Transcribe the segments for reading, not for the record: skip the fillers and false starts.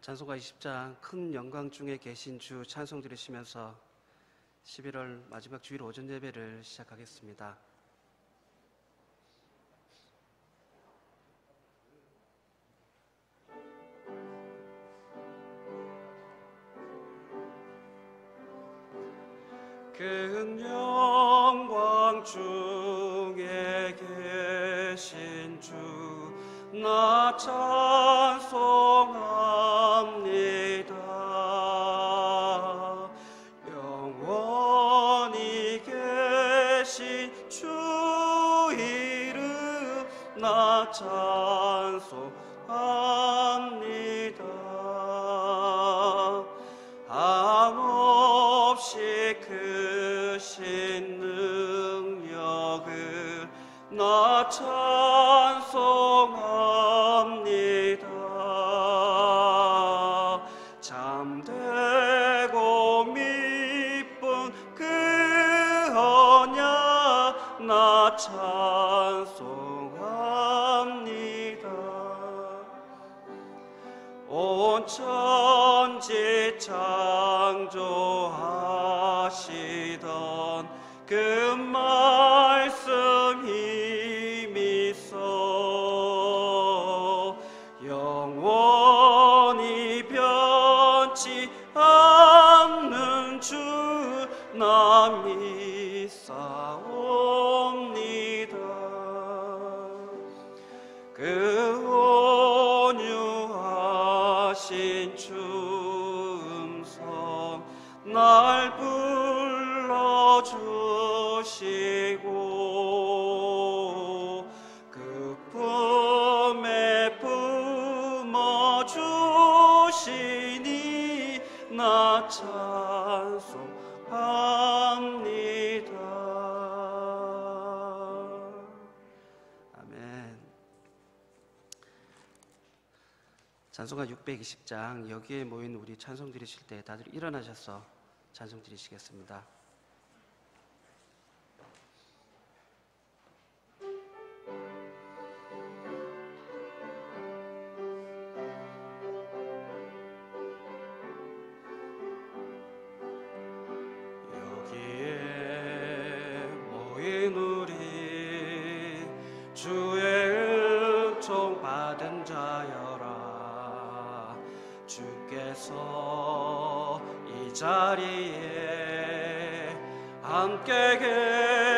찬송가 20장 큰 영광 중에 계신 주 찬송 들으시면서 11월 마지막 주일 오전 예배를 시작하겠습니다. 큰 영광 중에 계신 주 나 찬송합니다. 영원히 계신 주 이름 나 찬송합니다. 한없이 크신 능력을 나 찬송합니다. 참되고 미쁜 그 언약 나 찬송합니다. 온 천지 창조하시던 그 말씀 힘있어 영원히 변치 않는 주 나 믿사옵니다. 그 온유하신 주 음성 날 불러주시고 그 품에 품어주시니 나 찬송합니다. 아멘. 찬송가 620장 여기에 모인 우리 찬송 드리실 때 다들 일어나셔서 찬송 드리시겠습니다. 여기에 모인 우리 주의 은총 받은 자여라. 주께서 이 자리에 함께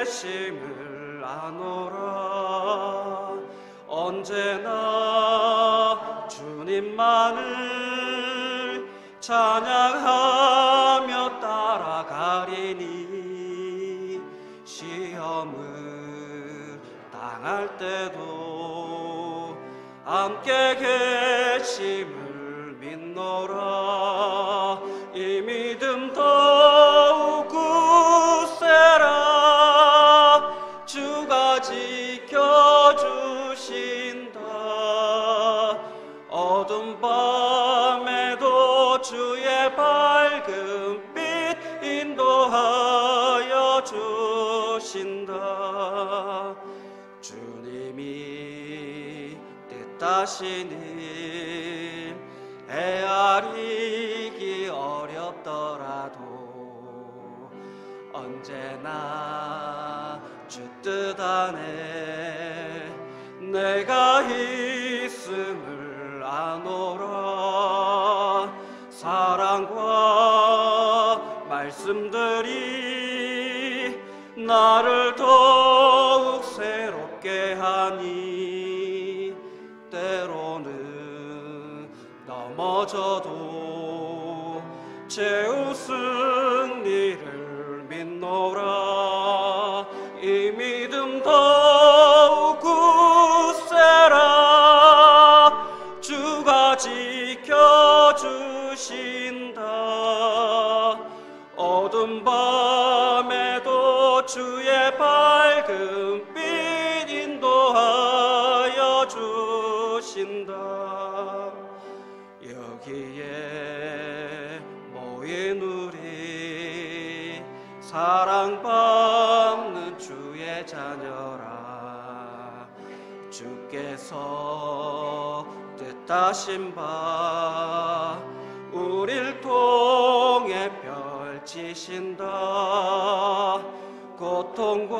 계심을 아노라. 언제나 주님만을 찬양하며 따라가리니 시험을 당할 때도 함께 계심을 믿노라. 이 믿음 더욱 굳세라. 주가 지켜주신다. 어둠 밤에도 주의 밝은 빛 인도하여 주신다. 주님이 뜻하신 일 헤아리기 어렵더라도 언제나 주 뜻 안에 내가 있음을 아노라. 사랑과 말씀들이 나를 더욱 새롭게 하니 때로는 넘어져도 최후 승리를 믿노라. 이 믿음 더욱 굳세라. 주가 지켜주신다. 어둠 밤에도 주의 밝은 빛 인도하여 주신다. 여기에 모인 우리 사랑받는 주의 자녀라. 주께서 뜻 다신 바 우릴 통해 펼치신다. 고통과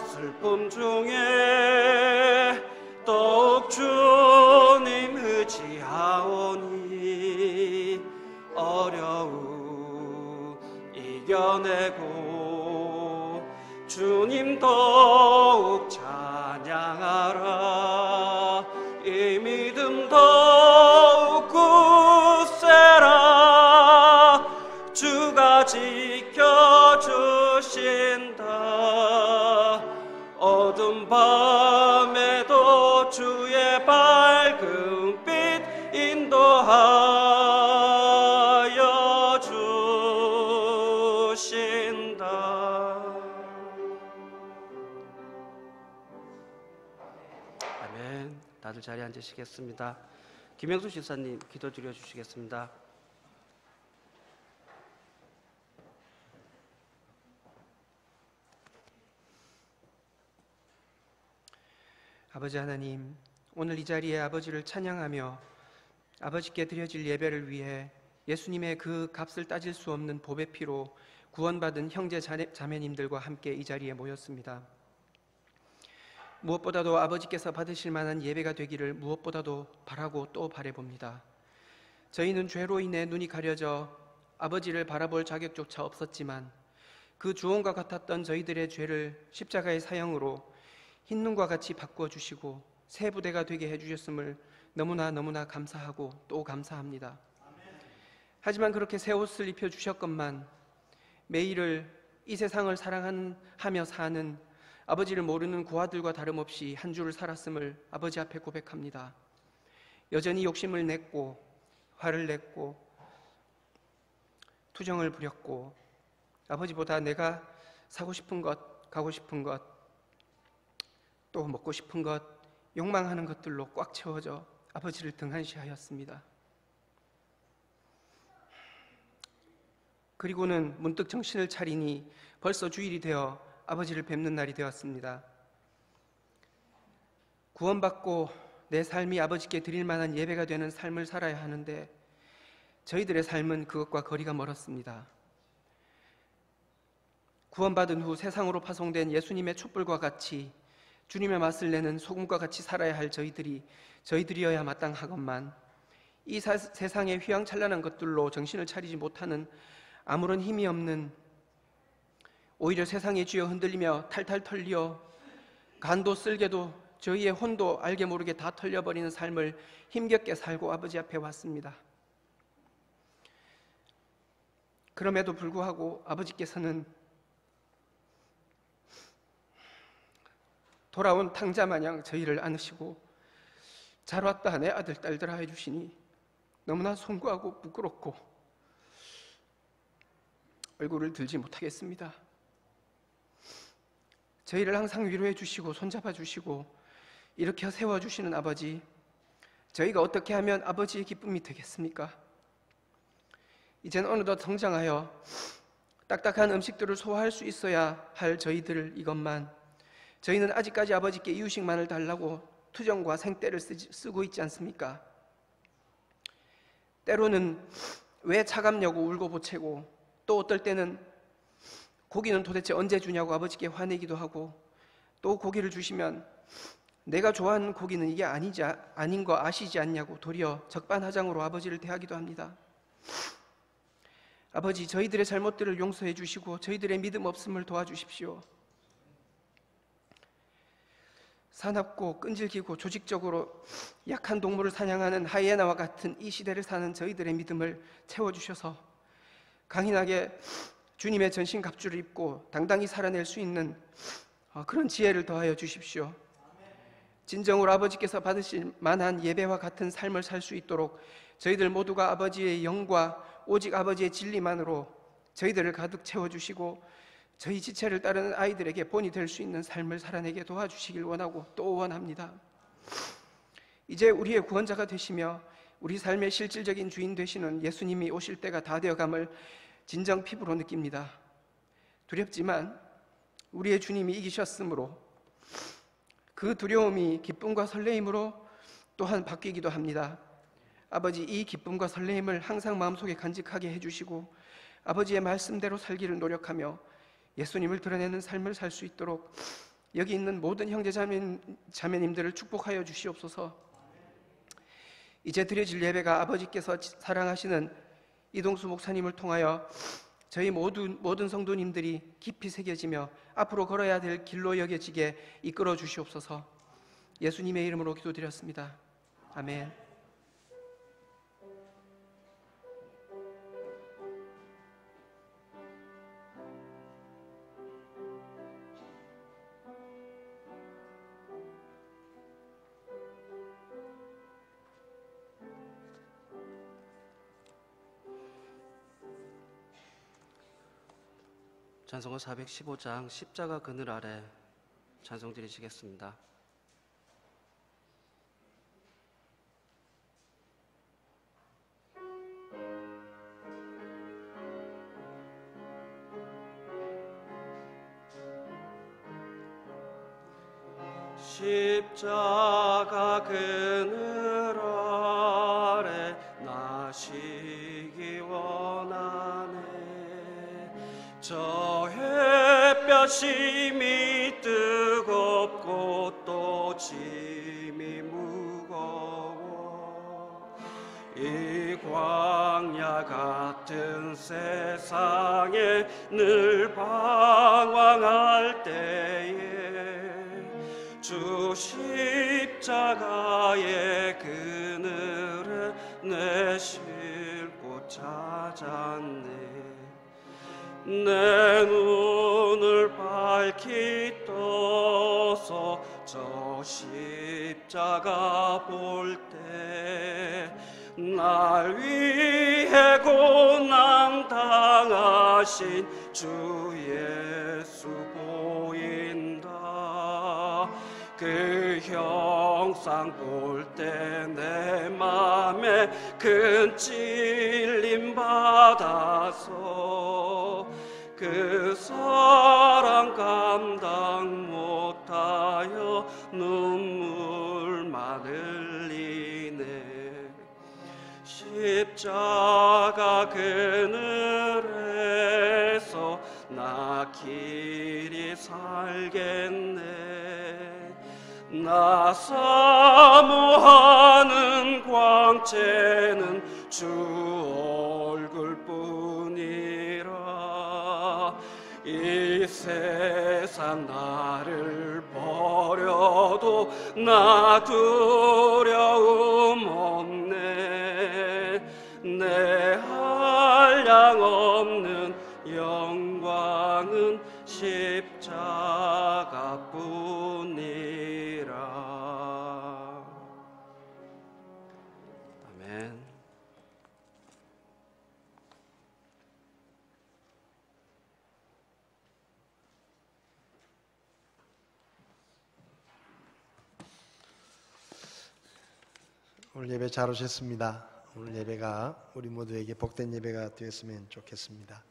슬픔 중에 더욱 주님 의지하오니 어려움 이겨내고 주님 더욱 찬양하라. 이 믿음 더욱 굳세라. 주가 지켜주신다. 어두운 밤에도 주의 밝은 빛 인도하여 주신다. 아멘. 다들 자리에 앉으시겠습니다. 김영수 집사님 기도 드려 주시겠습니다. 아버지 하나님, 오늘 이 자리에 아버지를 찬양하며 아버지께 드려질 예배를 위해 예수님의 그 값을 따질 수 없는 보배 피로 구원받은 형제 자매님들과 함께 이 자리에 모였습니다. 무엇보다도 아버지께서 받으실 만한 예배가 되기를 무엇보다도 바라고 또 바라봅니다. 저희는 죄로 인해 눈이 가려져 아버지를 바라볼 자격조차 없었지만 그 주원과 같았던 저희들의 죄를 십자가의 사형으로 흰 눈과 같이 바꾸어주시고 새 부대가 되게 해주셨음을 너무나 감사하고 또 감사합니다. 하지만 그렇게 새 옷을 입혀주셨건만 매일을 이 세상을 사랑하며 사는 아버지를 모르는 고아들과 다름없이 한 주를 살았음을 아버지 앞에 고백합니다. 여전히 욕심을 냈고 화를 냈고 투정을 부렸고 아버지보다 내가 사고 싶은 것, 가고 싶은 것, 또 먹고 싶은 것, 욕망하는 것들로 꽉 채워져 아버지를 등한시하였습니다. 그리고는 문득 정신을 차리니 벌써 주일이 되어 아버지를 뵙는 날이 되었습니다. 구원받고 내 삶이 아버지께 드릴 만한 예배가 되는 삶을 살아야 하는데 저희들의 삶은 그것과 거리가 멀었습니다. 구원받은 후 세상으로 파송된 예수님의 촛불과 같이 주님의 맛을 내는 소금과 같이 살아야 할 저희들이어야 마땅하건만 이 세상의 휘황찬란한 것들로 정신을 차리지 못하는 아무런 힘이 없는, 오히려 세상에 쥐어 흔들리며 탈탈 털려 간도 쓸개도 저희의 혼도 알게 모르게 다 털려버리는 삶을 힘겹게 살고 아버지 앞에 왔습니다. 그럼에도 불구하고 아버지께서는 돌아온 탕자마냥 저희를 안으시고 잘 왔다 내 아들 딸들아 해주시니 너무나 송구하고 부끄럽고 얼굴을 들지 못하겠습니다. 저희를 항상 위로해 주시고 손잡아 주시고 이렇게 세워주시는 아버지, 저희가 어떻게 하면 아버지의 기쁨이 되겠습니까? 이젠 어느덧 성장하여 딱딱한 음식들을 소화할 수 있어야 할 저희들 이것만 저희는 아직까지 아버지께 이유식만을 달라고 투정과 생떼를 쓰고 있지 않습니까? 때로는 왜 차갑냐고 울고 보채고 또 어떨 때는 고기는 도대체 언제 주냐고 아버지께 화내기도 하고 또 고기를 주시면 내가 좋아하는 고기는 이게 아닌 거 아시지 않냐고 도리어 적반하장으로 아버지를 대하기도 합니다. 아버지, 저희들의 잘못들을 용서해 주시고 저희들의 믿음 없음을 도와주십시오. 사납고 끈질기고 조직적으로 약한 동물을 사냥하는 하이에나와 같은 이 시대를 사는 저희들의 믿음을 채워주셔서 강인하게 주님의 전신 갑주를 입고 당당히 살아낼 수 있는 그런 지혜를 더하여 주십시오. 진정으로 아버지께서 받으실 만한 예배와 같은 삶을 살 수 있도록 저희들 모두가 아버지의 영과 오직 아버지의 진리만으로 저희들을 가득 채워주시고 저희 지체를 따르는 아이들에게 본이 될 수 있는 삶을 살아내게 도와주시길 원하고 또 원합니다. 이제 우리의 구원자가 되시며 우리 삶의 실질적인 주인 되시는 예수님이 오실 때가 다 되어감을 진정 피부로 느낍니다. 두렵지만 우리의 주님이 이기셨으므로 그 두려움이 기쁨과 설레임으로 또한 바뀌기도 합니다. 아버지, 이 기쁨과 설레임을 항상 마음속에 간직하게 해주시고 아버지의 말씀대로 살기를 노력하며 예수님을 드러내는 삶을 살 수 있도록 여기 있는 모든 형제 자매님들을 축복하여 주시옵소서. 이제 드려질 예배가 아버지께서 사랑하시는 이동수 목사님을 통하여 저희 모든 성도님들이 깊이 새겨지며 앞으로 걸어야 될 길로 여겨지게 이끌어 주시옵소서. 예수님의 이름으로 기도드렸습니다. 아멘. 찬송가 415장 십자가 그늘 아래 찬송 드리시겠습니다. 십자가 그늘 아래 나시기 원하네. 저 햇볕이 미 뜨겁고 또 짐이 무거워 이 광야 같은 세상에 늘 방황할 때에 주 십자가의 그늘에 내 쉴 곳 찾았네. 내 눈을 밝히 떠서 저 십자가 볼 때 날 위해 고난 당하신 주 예수 보인다. 그 형상 볼 때 내 맘에 큰 찔림 받아서 그 사랑 감당 못하여 눈물만 흘리네. 십자가 그늘에서 나 길이 살겠네. 나 사모하는 광채는 주 얼굴뿐이라. 이 세상 나를 버려도 나 두려움 없네. 내 한량 없는 영광은 십자가뿐이라. 아멘. 오늘 예배 잘 오셨습니다. 오늘 예배가 우리 모두에게 복된 예배가 되었으면 좋겠습니다.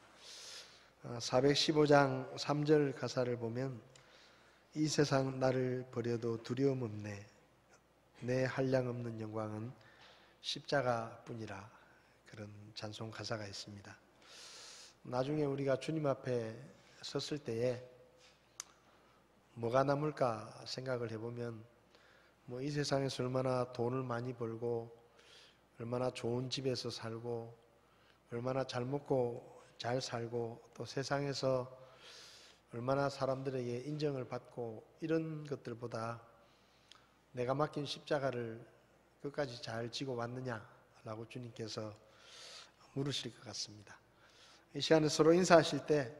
415장 3절 가사를 보면 이 세상 나를 버려도 두려움 없네. 내 한량 없는 영광은 십자가뿐이라. 그런 찬송 가사가 있습니다. 나중에 우리가 주님 앞에 섰을 때에 뭐가 남을까 생각을 해보면 이 세상에서 얼마나 돈을 많이 벌고 얼마나 좋은 집에서 살고 얼마나 잘 먹고 잘 살고 또 세상에서 얼마나 사람들에게 인정을 받고 이런 것들보다 내가 맡긴 십자가를 끝까지 잘 지고 왔느냐라고 주님께서 물으실 것 같습니다. 이 시간에 서로 인사하실 때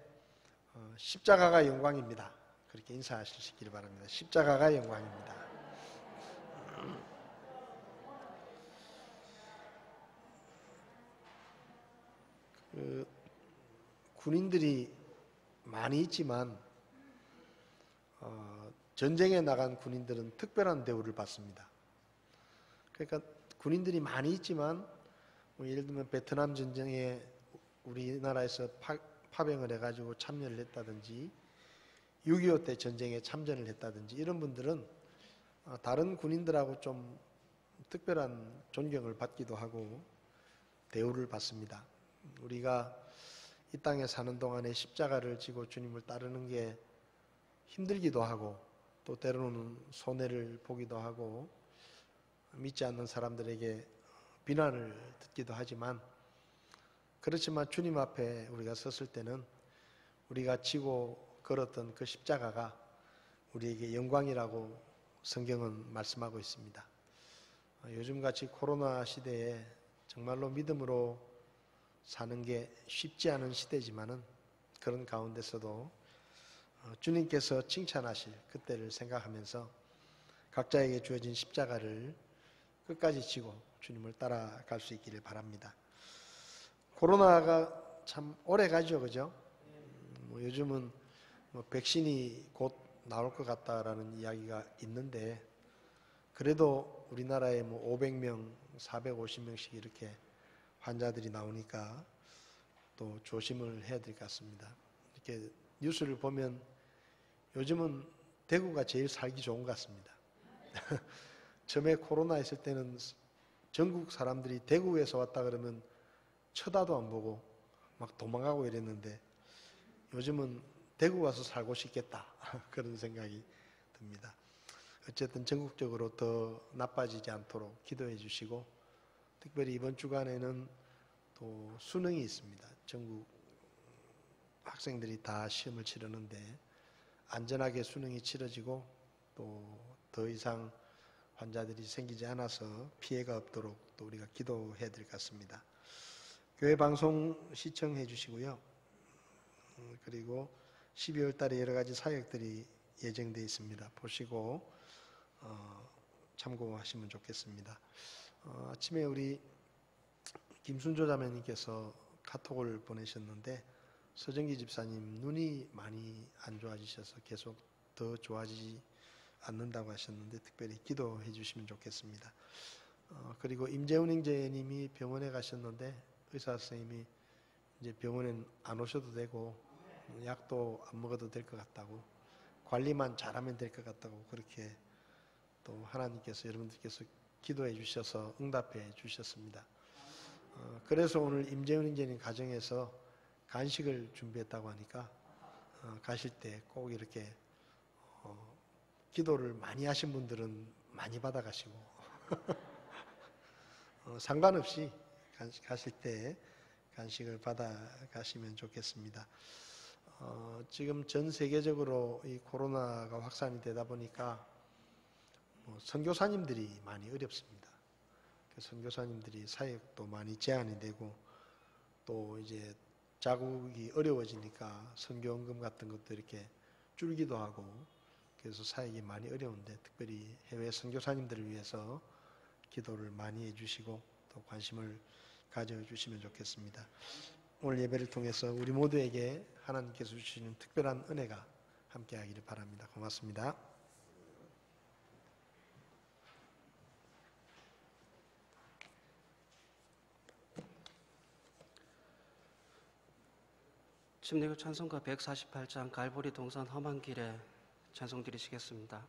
십자가가 영광입니다. 그렇게 인사하시길 바랍니다. 십자가가 영광입니다. 군인들이 많이 있지만 전쟁에 나간 군인들은 특별한 대우를 받습니다. 그러니까 군인들이 많이 있지만 예를 들면 베트남 전쟁에 우리나라에서 파병을 해가지고 참여를 했다든지 6.25 때 전쟁에 참전을 했다든지 이런 분들은 다른 군인들하고 좀 특별한 존경을 받기도 하고 대우를 받습니다. 우리가 이 땅에 사는 동안에 십자가를 지고 주님을 따르는 게 힘들기도 하고 또 때로는 손해를 보기도 하고 믿지 않는 사람들에게 비난을 듣기도 하지만, 그렇지만 주님 앞에 우리가 섰을 때는 우리가 지고 걸었던 그 십자가가 우리에게 영광이라고 성경은 말씀하고 있습니다. 요즘같이 코로나 시대에 정말로 믿음으로 사는 게 쉽지 않은 시대지만은 그런 가운데서도 주님께서 칭찬하실 그때를 생각하면서 각자에게 주어진 십자가를 끝까지 지고 주님을 따라갈 수 있기를 바랍니다. 코로나가 참 오래 가죠, 그죠? 요즘은 백신이 곧 나올 것 같다라는 이야기가 있는데, 그래도 우리나라에 500명, 450명씩 이렇게 환자들이 나오니까 또 조심을 해야 될 것 같습니다. 이렇게 뉴스를 보면 요즘은 대구가 제일 살기 좋은 것 같습니다. 처음에 코로나 있을 때는 전국 사람들이 대구에서 왔다 그러면 쳐다도 안 보고 막 도망가고 이랬는데 요즘은 대구 가서 살고 싶겠다 그런 생각이 듭니다. 어쨌든 전국적으로 더 나빠지지 않도록 기도해 주시고, 특별히 이번 주간에는 또 수능이 있습니다. 전국 학생들이 다 시험을 치르는데 안전하게 수능이 치러지고 또 더 이상 환자들이 생기지 않아서 피해가 없도록 또 우리가 기도해야 될 것 같습니다. 교회 방송 시청해 주시고요. 그리고 12월 달에 여러 가지 사역들이 예정되어 있습니다. 보시고 참고하시면 좋겠습니다. 아침에 우리 김순조 자매님께서 카톡을 보내셨는데, 서정기 집사님 눈이 많이 안 좋아지셔서 계속 더 좋아지지 않는다고 하셨는데 특별히 기도해 주시면 좋겠습니다. 그리고 임재훈 형제님이 병원에 가셨는데 의사 선생님이 이제 병원엔 안 오셔도 되고 약도 안 먹어도 될 것 같다고, 관리만 잘하면 될 것 같다고 그렇게 또 하나님께서 여러분들께서 기도해 주셔서 응답해 주셨습니다. 그래서 오늘 임재훈 형제님 가정에서 간식을 준비했다고 하니까 가실 때 꼭 이렇게 기도를 많이 하신 분들은 많이 받아가시고 상관없이 가실 때 간식을 받아가시면 좋겠습니다. 지금 전 세계적으로 이 코로나가 확산이 되다 보니까 선교사님들이 많이 어렵습니다. 선교사님들이 사역도 많이 제한이 되고 또 이제 자국이 어려워지니까 선교원금 같은 것도 이렇게 줄기도 하고, 그래서 사역이 많이 어려운데 특별히 해외 선교사님들을 위해서 기도를 많이 해주시고 또 관심을 가져주시면 좋겠습니다. 오늘 예배를 통해서 우리 모두에게 하나님께서 주시는 특별한 은혜가 함께하기를 바랍니다. 고맙습니다. 침례교 찬송가 148장 갈보리 동산 험한 길에 찬송 드리시겠습니다.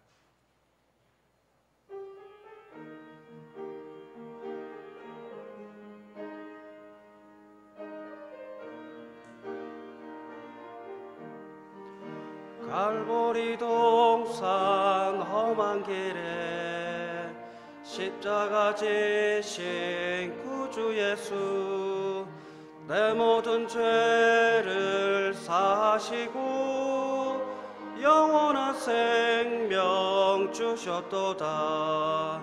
갈보리 동산 험한 길에 십자가 지신 구주 예수, 내 모든 죄를 사하시고 영원한 생명 주셨도다.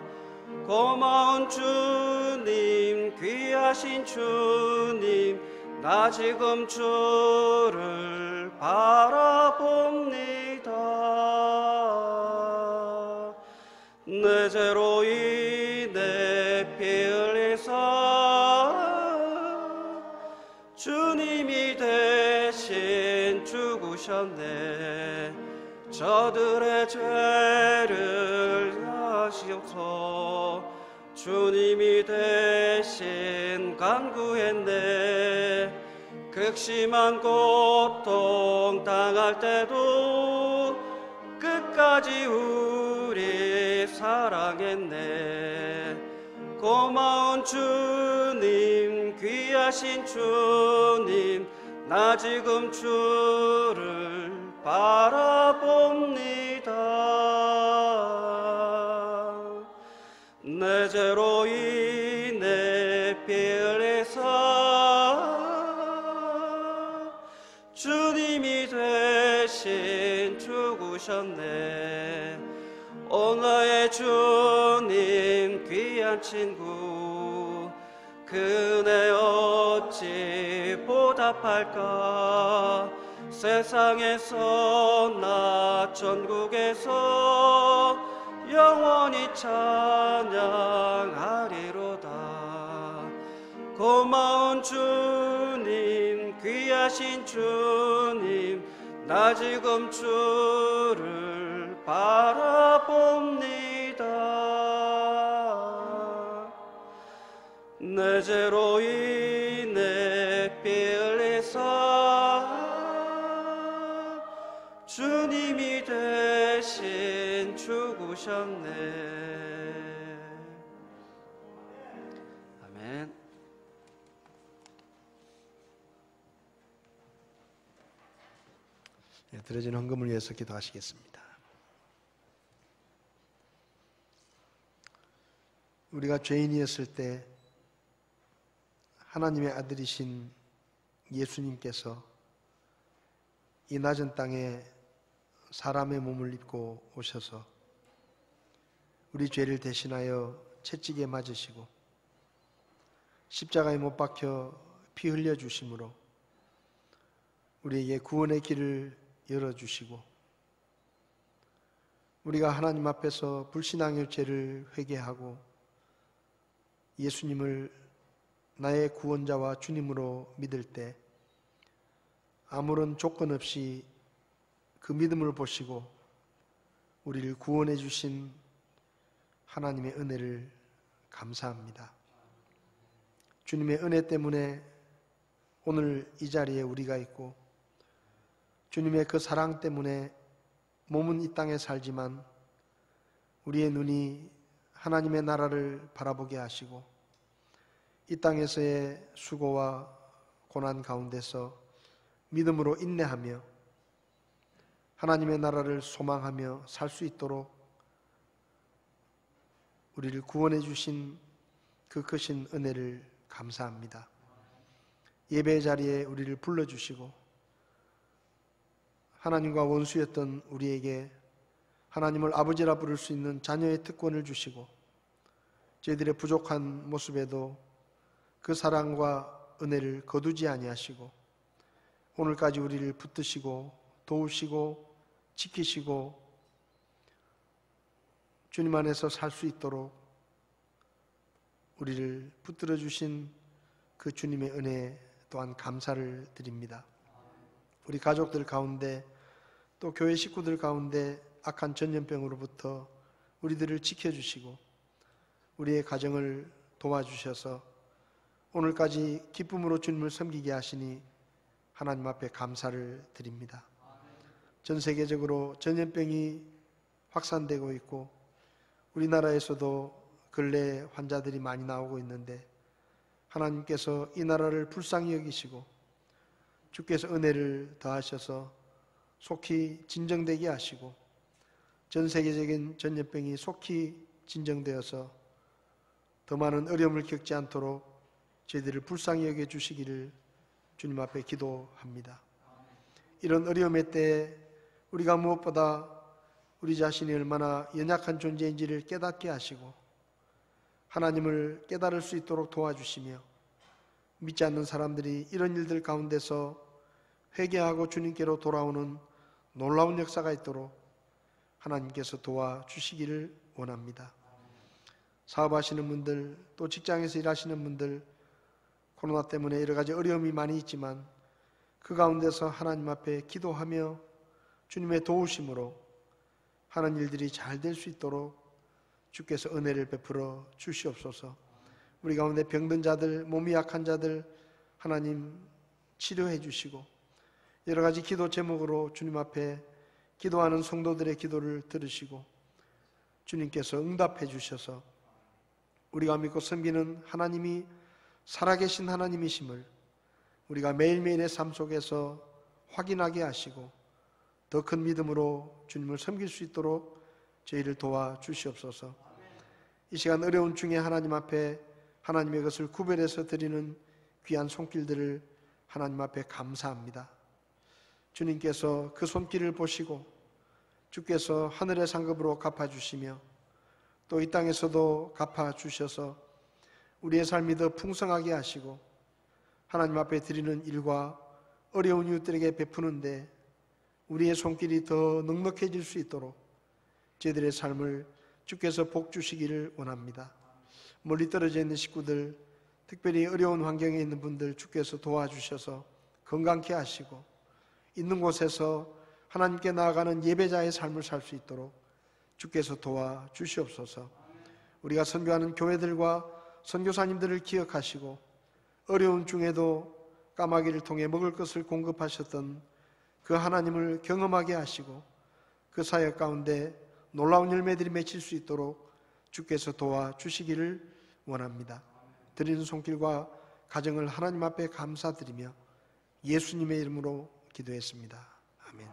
고마운 주님, 귀하신 주님, 나 지금 주를 바라봅니다. 내 죄로 인해 피 흘리사 주님이 대신 죽으셨네. 저들의 죄를 사하시옵소서. 주님이 대신 간구했네. 극심한 고통 당할 때도 끝까지 우리 사랑했네. 고마운 주님, 귀하신 주님, 나 지금 주를 바라봅니다. 내 죄로 인해 피 흘리사 주님이 대신 죽으셨네. 오 나의 주님, 귀한 친구, 그네 어찌 보답할까. 세상에서 나 천국에서 영원히 찬양하리로다. 고마운 주님, 귀하신 주님, 나 지금 주를 바라봅니다. 내 죄로 인해 피 흘리사 주님이 대신 죽으셨네. 아멘. 드려진 헌금을 위해서 기도하시겠습니다. 우리가 죄인이었을 때 하나님의 아들이신 예수님께서 이 낮은 땅에 사람의 몸을 입고 오셔서 우리 죄를 대신하여 채찍에 맞으시고 십자가에 못 박혀 피 흘려 주심으로 우리에게 구원의 길을 열어주시고 우리가 하나님 앞에서 불신앙의 죄를 회개하고 예수님을 나의 구원자와 주님으로 믿을 때 아무런 조건 없이 그 믿음을 보시고 우리를 구원해 주신 하나님의 은혜를 감사합니다. 주님의 은혜 때문에 오늘 이 자리에 우리가 있고 주님의 그 사랑 때문에 몸은 이 땅에 살지만 우리의 눈이 하나님의 나라를 바라보게 하시고 이 땅에서의 수고와 고난 가운데서 믿음으로 인내하며 하나님의 나라를 소망하며 살 수 있도록 우리를 구원해 주신 그 크신 은혜를 감사합니다. 예배 자리에 우리를 불러주시고 하나님과 원수였던 우리에게 하나님을 아버지라 부를 수 있는 자녀의 특권을 주시고 저희들의 부족한 모습에도 그 사랑과 은혜를 거두지 아니하시고 오늘까지 우리를 붙드시고 도우시고 지키시고 주님 안에서 살 수 있도록 우리를 붙들어 주신 그 주님의 은혜 또한 감사를 드립니다. 우리 가족들 가운데 또 교회 식구들 가운데 악한 전염병으로부터 우리들을 지켜주시고 우리의 가정을 도와주셔서 오늘까지 기쁨으로 주님을 섬기게 하시니 하나님 앞에 감사를 드립니다. 전 세계적으로 전염병이 확산되고 있고 우리나라에서도 근래 환자들이 많이 나오고 있는데 하나님께서 이 나라를 불쌍히 여기시고 주께서 은혜를 더하셔서 속히 진정되게 하시고 전 세계적인 전염병이 속히 진정되어서 더 많은 어려움을 겪지 않도록 저희들을 불쌍히 여겨 주시기를 주님 앞에 기도합니다. 이런 어려움의 때에 우리가 무엇보다 우리 자신이 얼마나 연약한 존재인지를 깨닫게 하시고 하나님을 깨달을 수 있도록 도와주시며 믿지 않는 사람들이 이런 일들 가운데서 회개하고 주님께로 돌아오는 놀라운 역사가 있도록 하나님께서 도와주시기를 원합니다. 사업하시는 분들 또 직장에서 일하시는 분들 코로나 때문에 여러 가지 어려움이 많이 있지만 그 가운데서 하나님 앞에 기도하며 주님의 도우심으로 하는 일들이 잘 될 수 있도록 주께서 은혜를 베풀어 주시옵소서. 우리 가운데 병든 자들, 몸이 약한 자들 하나님 치료해 주시고 여러 가지 기도 제목으로 주님 앞에 기도하는 성도들의 기도를 들으시고 주님께서 응답해 주셔서 우리가 믿고 섬기는 하나님이 살아계신 하나님이심을 우리가 매일매일의 삶 속에서 확인하게 하시고 더 큰 믿음으로 주님을 섬길 수 있도록 저희를 도와주시옵소서. 이 시간 어려운 중에 하나님 앞에 하나님의 것을 구별해서 드리는 귀한 손길들을 하나님 앞에 감사합니다. 주님께서 그 손길을 보시고 주께서 하늘의 상급으로 갚아주시며 또 이 땅에서도 갚아주셔서 우리의 삶이 더 풍성하게 하시고 하나님 앞에 드리는 일과 어려운 이웃들에게 베푸는데 우리의 손길이 더 넉넉해질 수 있도록 저희들의 삶을 주께서 복 주시기를 원합니다. 멀리 떨어져 있는 식구들, 특별히 어려운 환경에 있는 분들 주께서 도와주셔서 건강케 하시고 있는 곳에서 하나님께 나아가는 예배자의 삶을 살 수 있도록 주께서 도와주시옵소서. 우리가 선교하는 교회들과 선교사님들을 기억하시고 어려운 중에도 까마귀를 통해 먹을 것을 공급하셨던 그 하나님을 경험하게 하시고 그 사역 가운데 놀라운 열매들이 맺힐 수 있도록 주께서 도와주시기를 원합니다. 드리는 손길과 가정을 하나님 앞에 감사드리며 예수님의 이름으로 기도했습니다. 아멘.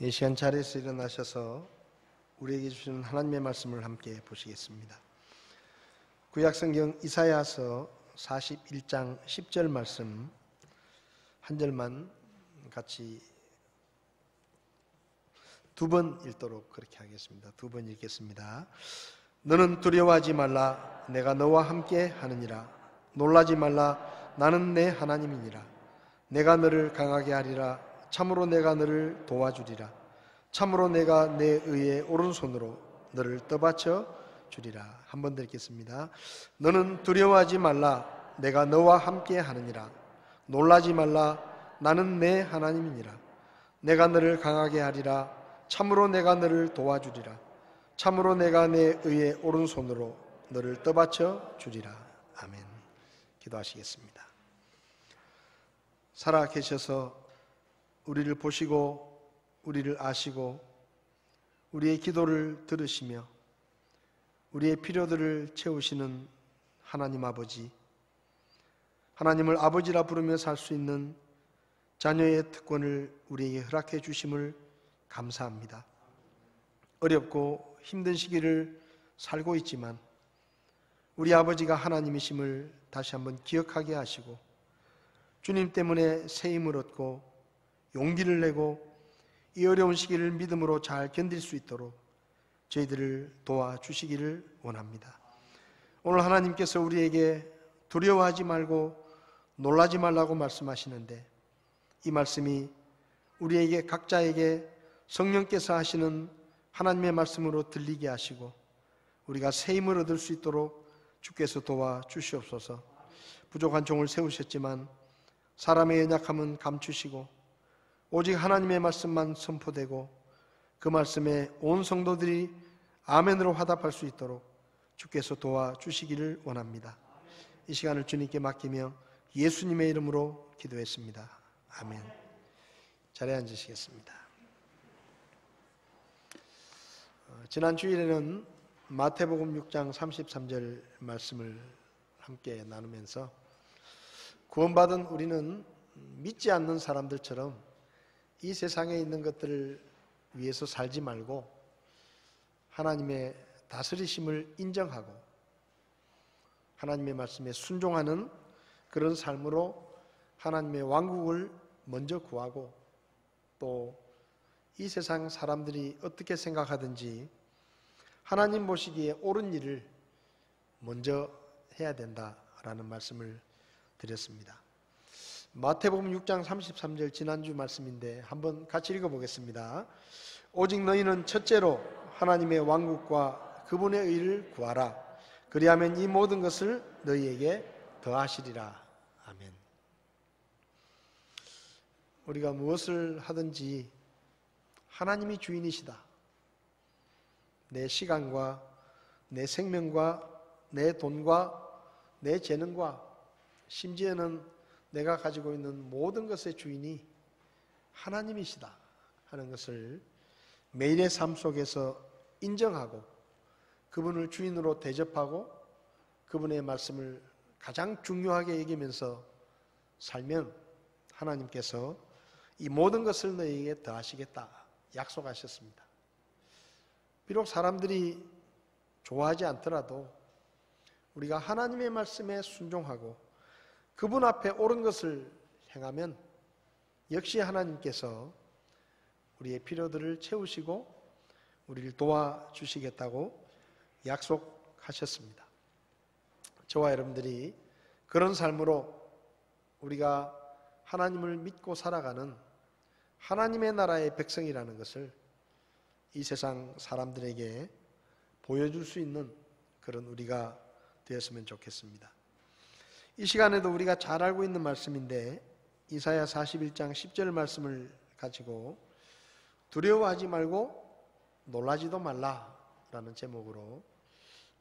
이 시간 자리에서 일어나셔서 우리에게 주시는 하나님의 말씀을 함께 보시겠습니다. 구약성경 이사야서 41장 10절 말씀 한 절만 같이 두 번 읽도록 그렇게 하겠습니다. 두 번 읽겠습니다. 너는 두려워하지 말라. 내가 너와 함께 하느니라. 놀라지 말라. 나는 내 하나님이니라. 내가 너를 강하게 하리라. 참으로 내가 너를 도와주리라. 참으로 내가 내 의의 오른손으로 너를 떠받쳐 주리라. 한 번 더 읽겠습니다. 너는 두려워하지 말라. 내가 너와 함께 하느니라. 놀라지 말라. 나는 내 하나님이니라. 내가 너를 강하게 하리라. 참으로 내가 너를 도와주리라. 참으로 내가 내 의의 오른손으로 너를 떠받쳐 주리라. 아멘. 기도하시겠습니다. 살아 계셔서 우리를 보시고 우리를 아시고 우리의 기도를 들으시며 우리의 필요들을 채우시는 하나님 아버지, 하나님을 아버지라 부르며 살 수 있는 자녀의 특권을 우리에게 허락해 주심을 감사합니다. 어렵고 힘든 시기를 살고 있지만 우리 아버지가 하나님이심을 다시 한번 기억하게 하시고 주님 때문에 새 힘을 얻고 용기를 내고 이 어려운 시기를 믿음으로 잘 견딜 수 있도록 저희들을 도와주시기를 원합니다. 오늘 하나님께서 우리에게 두려워하지 말고 놀라지 말라고 말씀하시는데 이 말씀이 우리에게 각자에게 성령께서 하시는 하나님의 말씀으로 들리게 하시고 우리가 새 힘을 얻을 수 있도록 주께서 도와주시옵소서. 부족한 종을 세우셨지만 사람의 연약함은 감추시고 오직 하나님의 말씀만 선포되고 그 말씀에 온 성도들이 아멘으로 화답할 수 있도록 주께서 도와주시기를 원합니다. 이 시간을 주님께 맡기며 예수님의 이름으로 기도했습니다. 아멘. 자리에 앉으시겠습니다. 지난 주일에는 마태복음 6장 33절 말씀을 함께 나누면서 구원받은 우리는 믿지 않는 사람들처럼 이 세상에 있는 것들을 위해서 살지 말고 하나님의 다스리심을 인정하고 하나님의 말씀에 순종하는 그런 삶으로 하나님의 왕국을 먼저 구하고 또 이 세상 사람들이 어떻게 생각하든지 하나님 보시기에 옳은 일을 먼저 해야 된다라는 말씀을 드렸습니다. 마태복음 6장 33절 지난주 말씀인데 한번 같이 읽어보겠습니다. 오직 너희는 첫째로 하나님의 왕국과 그분의 의를 구하라. 그리하면 이 모든 것을 너희에게 더하시리라. 아멘. 우리가 무엇을 하든지 하나님이 주인이시다. 내 시간과 내 생명과 내 돈과 내 재능과 심지어는 내가 가지고 있는 모든 것의 주인이 하나님이시다 하는 것을 매일의 삶 속에서 인정하고 그분을 주인으로 대접하고 그분의 말씀을 가장 중요하게 여기면서 살면 하나님께서 이 모든 것을 너희에게 더하시겠다 약속하셨습니다. 비록 사람들이 좋아하지 않더라도 우리가 하나님의 말씀에 순종하고 그분 앞에 옳은 것을 행하면 역시 하나님께서 우리의 필요들을 채우시고 우리를 도와주시겠다고 약속하셨습니다. 저와 여러분들이 그런 삶으로 우리가 하나님을 믿고 살아가는 하나님의 나라의 백성이라는 것을 이 세상 사람들에게 보여줄 수 있는 그런 우리가 되었으면 좋겠습니다. 이 시간에도 우리가 잘 알고 있는 말씀인데 이사야 41장 10절 말씀을 가지고 두려워하지 말고 놀라지도 말라라는 제목으로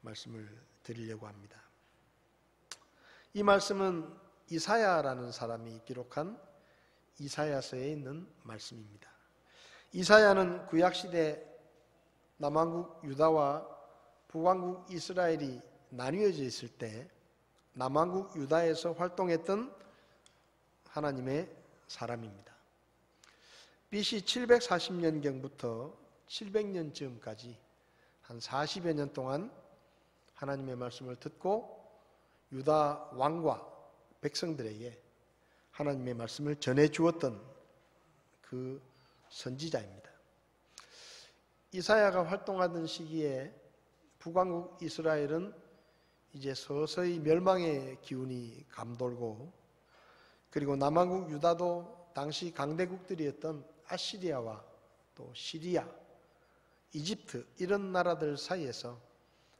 말씀을 드리려고 합니다. 이 말씀은 이사야라는 사람이 기록한 이사야서에 있는 말씀입니다. 이사야는 구약시대 남왕국 유다와 북왕국 이스라엘이 나뉘어져 있을 때 남왕국 유다에서 활동했던 하나님의 사람입니다. BC 740년경부터 700년쯤까지 한 40여 년 동안 하나님의 말씀을 듣고 유다 왕과 백성들에게 하나님의 말씀을 전해 주었던 그 선지자입니다. 이사야가 활동하던 시기에 북왕국 이스라엘은 이제 서서히 멸망의 기운이 감돌고 그리고 남왕국 유다도 당시 강대국들이었던 아시리아와 또 시리아, 이집트 이런 나라들 사이에서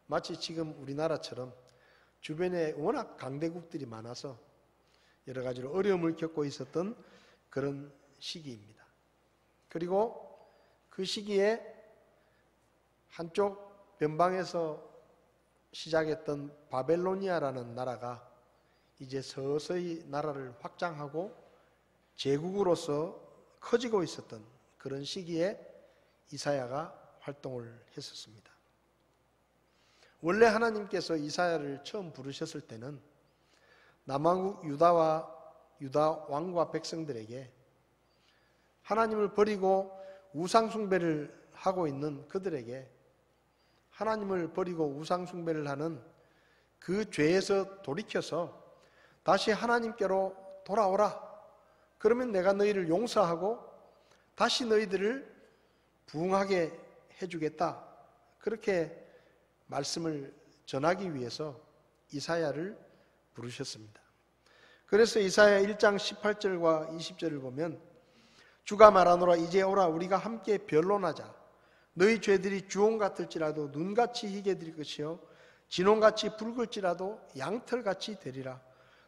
마치 지금 우리나라처럼 주변에 워낙 강대국들이 많아서 여러 가지로 어려움을 겪고 있었던 그런 시기입니다. 그리고 그 시기에 한쪽 변방에서 시작했던 바벨로니아라는 나라가 이제 서서히 나라를 확장하고 제국으로서 커지고 있었던 그런 시기에 이사야가 활동을 했었습니다. 원래 하나님께서 이사야를 처음 부르셨을 때는 남왕국 유다와 유다 왕과 백성들에게 하나님을 버리고 우상 숭배를 하고 있는 그들에게 하나님을 버리고 우상 숭배를 하는 그 죄에서 돌이켜서 다시 하나님께로 돌아오라. 그러면 내가 너희를 용서하고 다시 너희들을 부흥하게 해주겠다. 그렇게 말씀을 전하기 위해서 이사야를 부르셨습니다. 그래서 이사야 1장 18절과 20절을 보면 주가 말하노라 이제 오라 우리가 함께 변론하자. 너희 죄들이 주홍 같을지라도 눈같이 희게 될 것이요 진홍같이 붉을지라도 양털같이 되리라.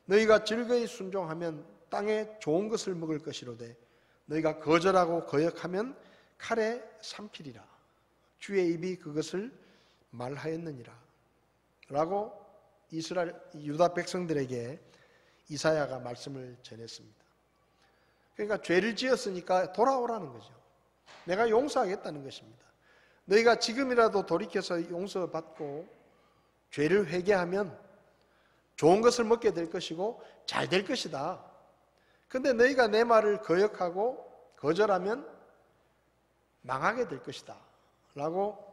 너희가 즐거이 순종하면 땅에 좋은 것을 먹을 것이로되 너희가 거절하고 거역하면 칼에 삼키리라. 주의 입이 그것을 말하였느니라. 라고 이스라엘 유다 백성들에게 이사야가 말씀을 전했습니다. 그러니까 죄를 지었으니까 돌아오라는 거죠. 내가 용서하겠다는 것입니다. 너희가 지금이라도 돌이켜서 용서받고 죄를 회개하면 좋은 것을 먹게 될 것이고 잘 될 것이다. 그런데 너희가 내 말을 거역하고 거절하면 망하게 될 것이다 라고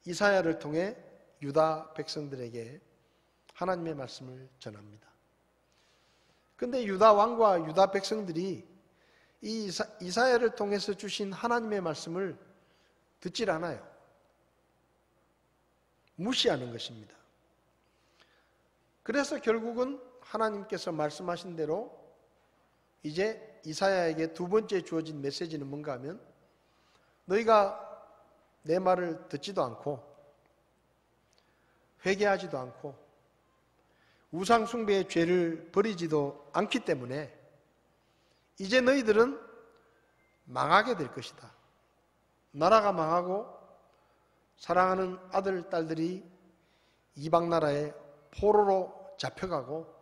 이사야를 통해 유다 백성들에게 하나님의 말씀을 전합니다. 그런데 유다 왕과 유다 백성들이 이 이사야를 통해서 주신 하나님의 말씀을 듣질 않아요. 무시하는 것입니다. 그래서 결국은 하나님께서 말씀하신 대로 이제 이사야에게 두 번째 주어진 메시지는 뭔가 하면 너희가 내 말을 듣지도 않고 회개하지도 않고 우상 숭배의 죄를 버리지도 않기 때문에 이제 너희들은 망하게 될 것이다. 나라가 망하고 사랑하는 아들, 딸들이 이방 나라에 포로로 잡혀가고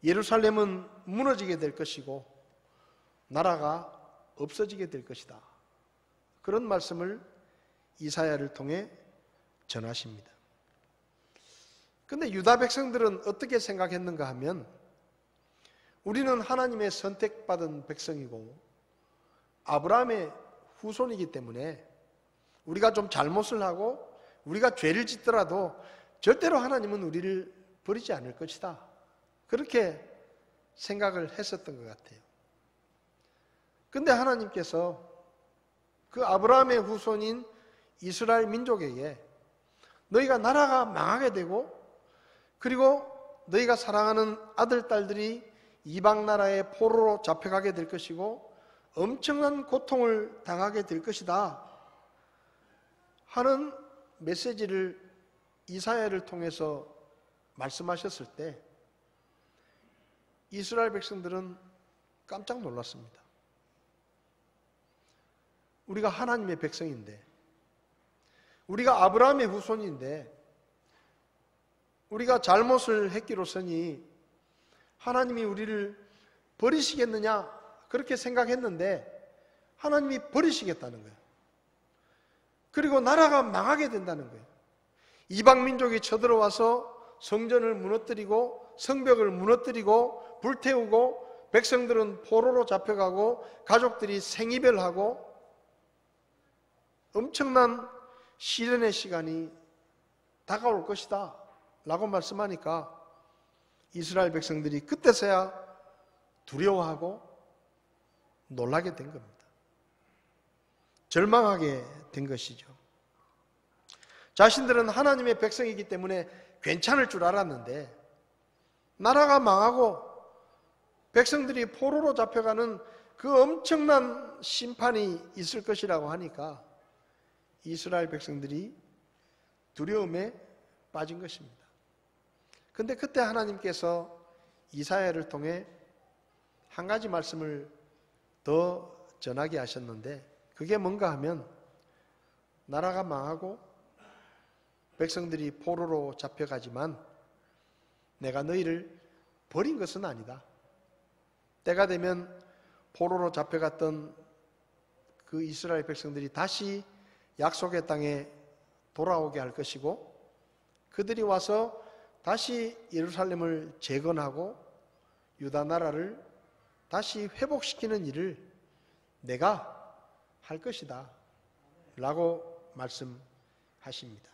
예루살렘은 무너지게 될 것이고 나라가 없어지게 될 것이다. 그런 말씀을 이사야를 통해 전하십니다. 그런데 유다 백성들은 어떻게 생각했는가 하면 우리는 하나님의 선택받은 백성이고 아브라함의 후손이기 때문에 우리가 좀 잘못을 하고 우리가 죄를 짓더라도 절대로 하나님은 우리를 버리지 않을 것이다. 그렇게 생각을 했었던 것 같아요. 그런데 하나님께서 그 아브라함의 후손인 이스라엘 민족에게 너희가 나라가 망하게 되고 그리고 너희가 사랑하는 아들, 딸들이 이방 나라의 포로로 잡혀가게 될 것이고 엄청난 고통을 당하게 될 것이다 하는 메시지를 이사야를 통해서 말씀하셨을 때 이스라엘 백성들은 깜짝 놀랐습니다. 우리가 하나님의 백성인데 우리가 아브라함의 후손인데 우리가 잘못을 했기로서니 하나님이 우리를 버리시겠느냐 그렇게 생각했는데 하나님이 버리시겠다는 거예요. 그리고 나라가 망하게 된다는 거예요. 이방 민족이 쳐들어와서 성전을 무너뜨리고 성벽을 무너뜨리고 불태우고 백성들은 포로로 잡혀가고 가족들이 생이별하고 엄청난 시련의 시간이 다가올 것이다 라고 말씀하니까 이스라엘 백성들이 그때서야 두려워하고 놀라게 된 겁니다. 절망하게 된 것이죠. 자신들은 하나님의 백성이기 때문에 괜찮을 줄 알았는데 나라가 망하고 백성들이 포로로 잡혀가는 그 엄청난 심판이 있을 것이라고 하니까 이스라엘 백성들이 두려움에 빠진 것입니다. 그런데 그때 하나님께서 이사야를 통해 한 가지 말씀을 더 전하게 하셨는데 그게 뭔가 하면 나라가 망하고 백성들이 포로로 잡혀가지만 내가 너희를 버린 것은 아니다. 때가 되면 포로로 잡혀갔던 그 이스라엘 백성들이 다시 약속의 땅에 돌아오게 할 것이고 그들이 와서 다시 예루살렘을 재건하고 유다 나라를 다시 회복시키는 일을 내가 할 것이다 라고 말씀하십니다.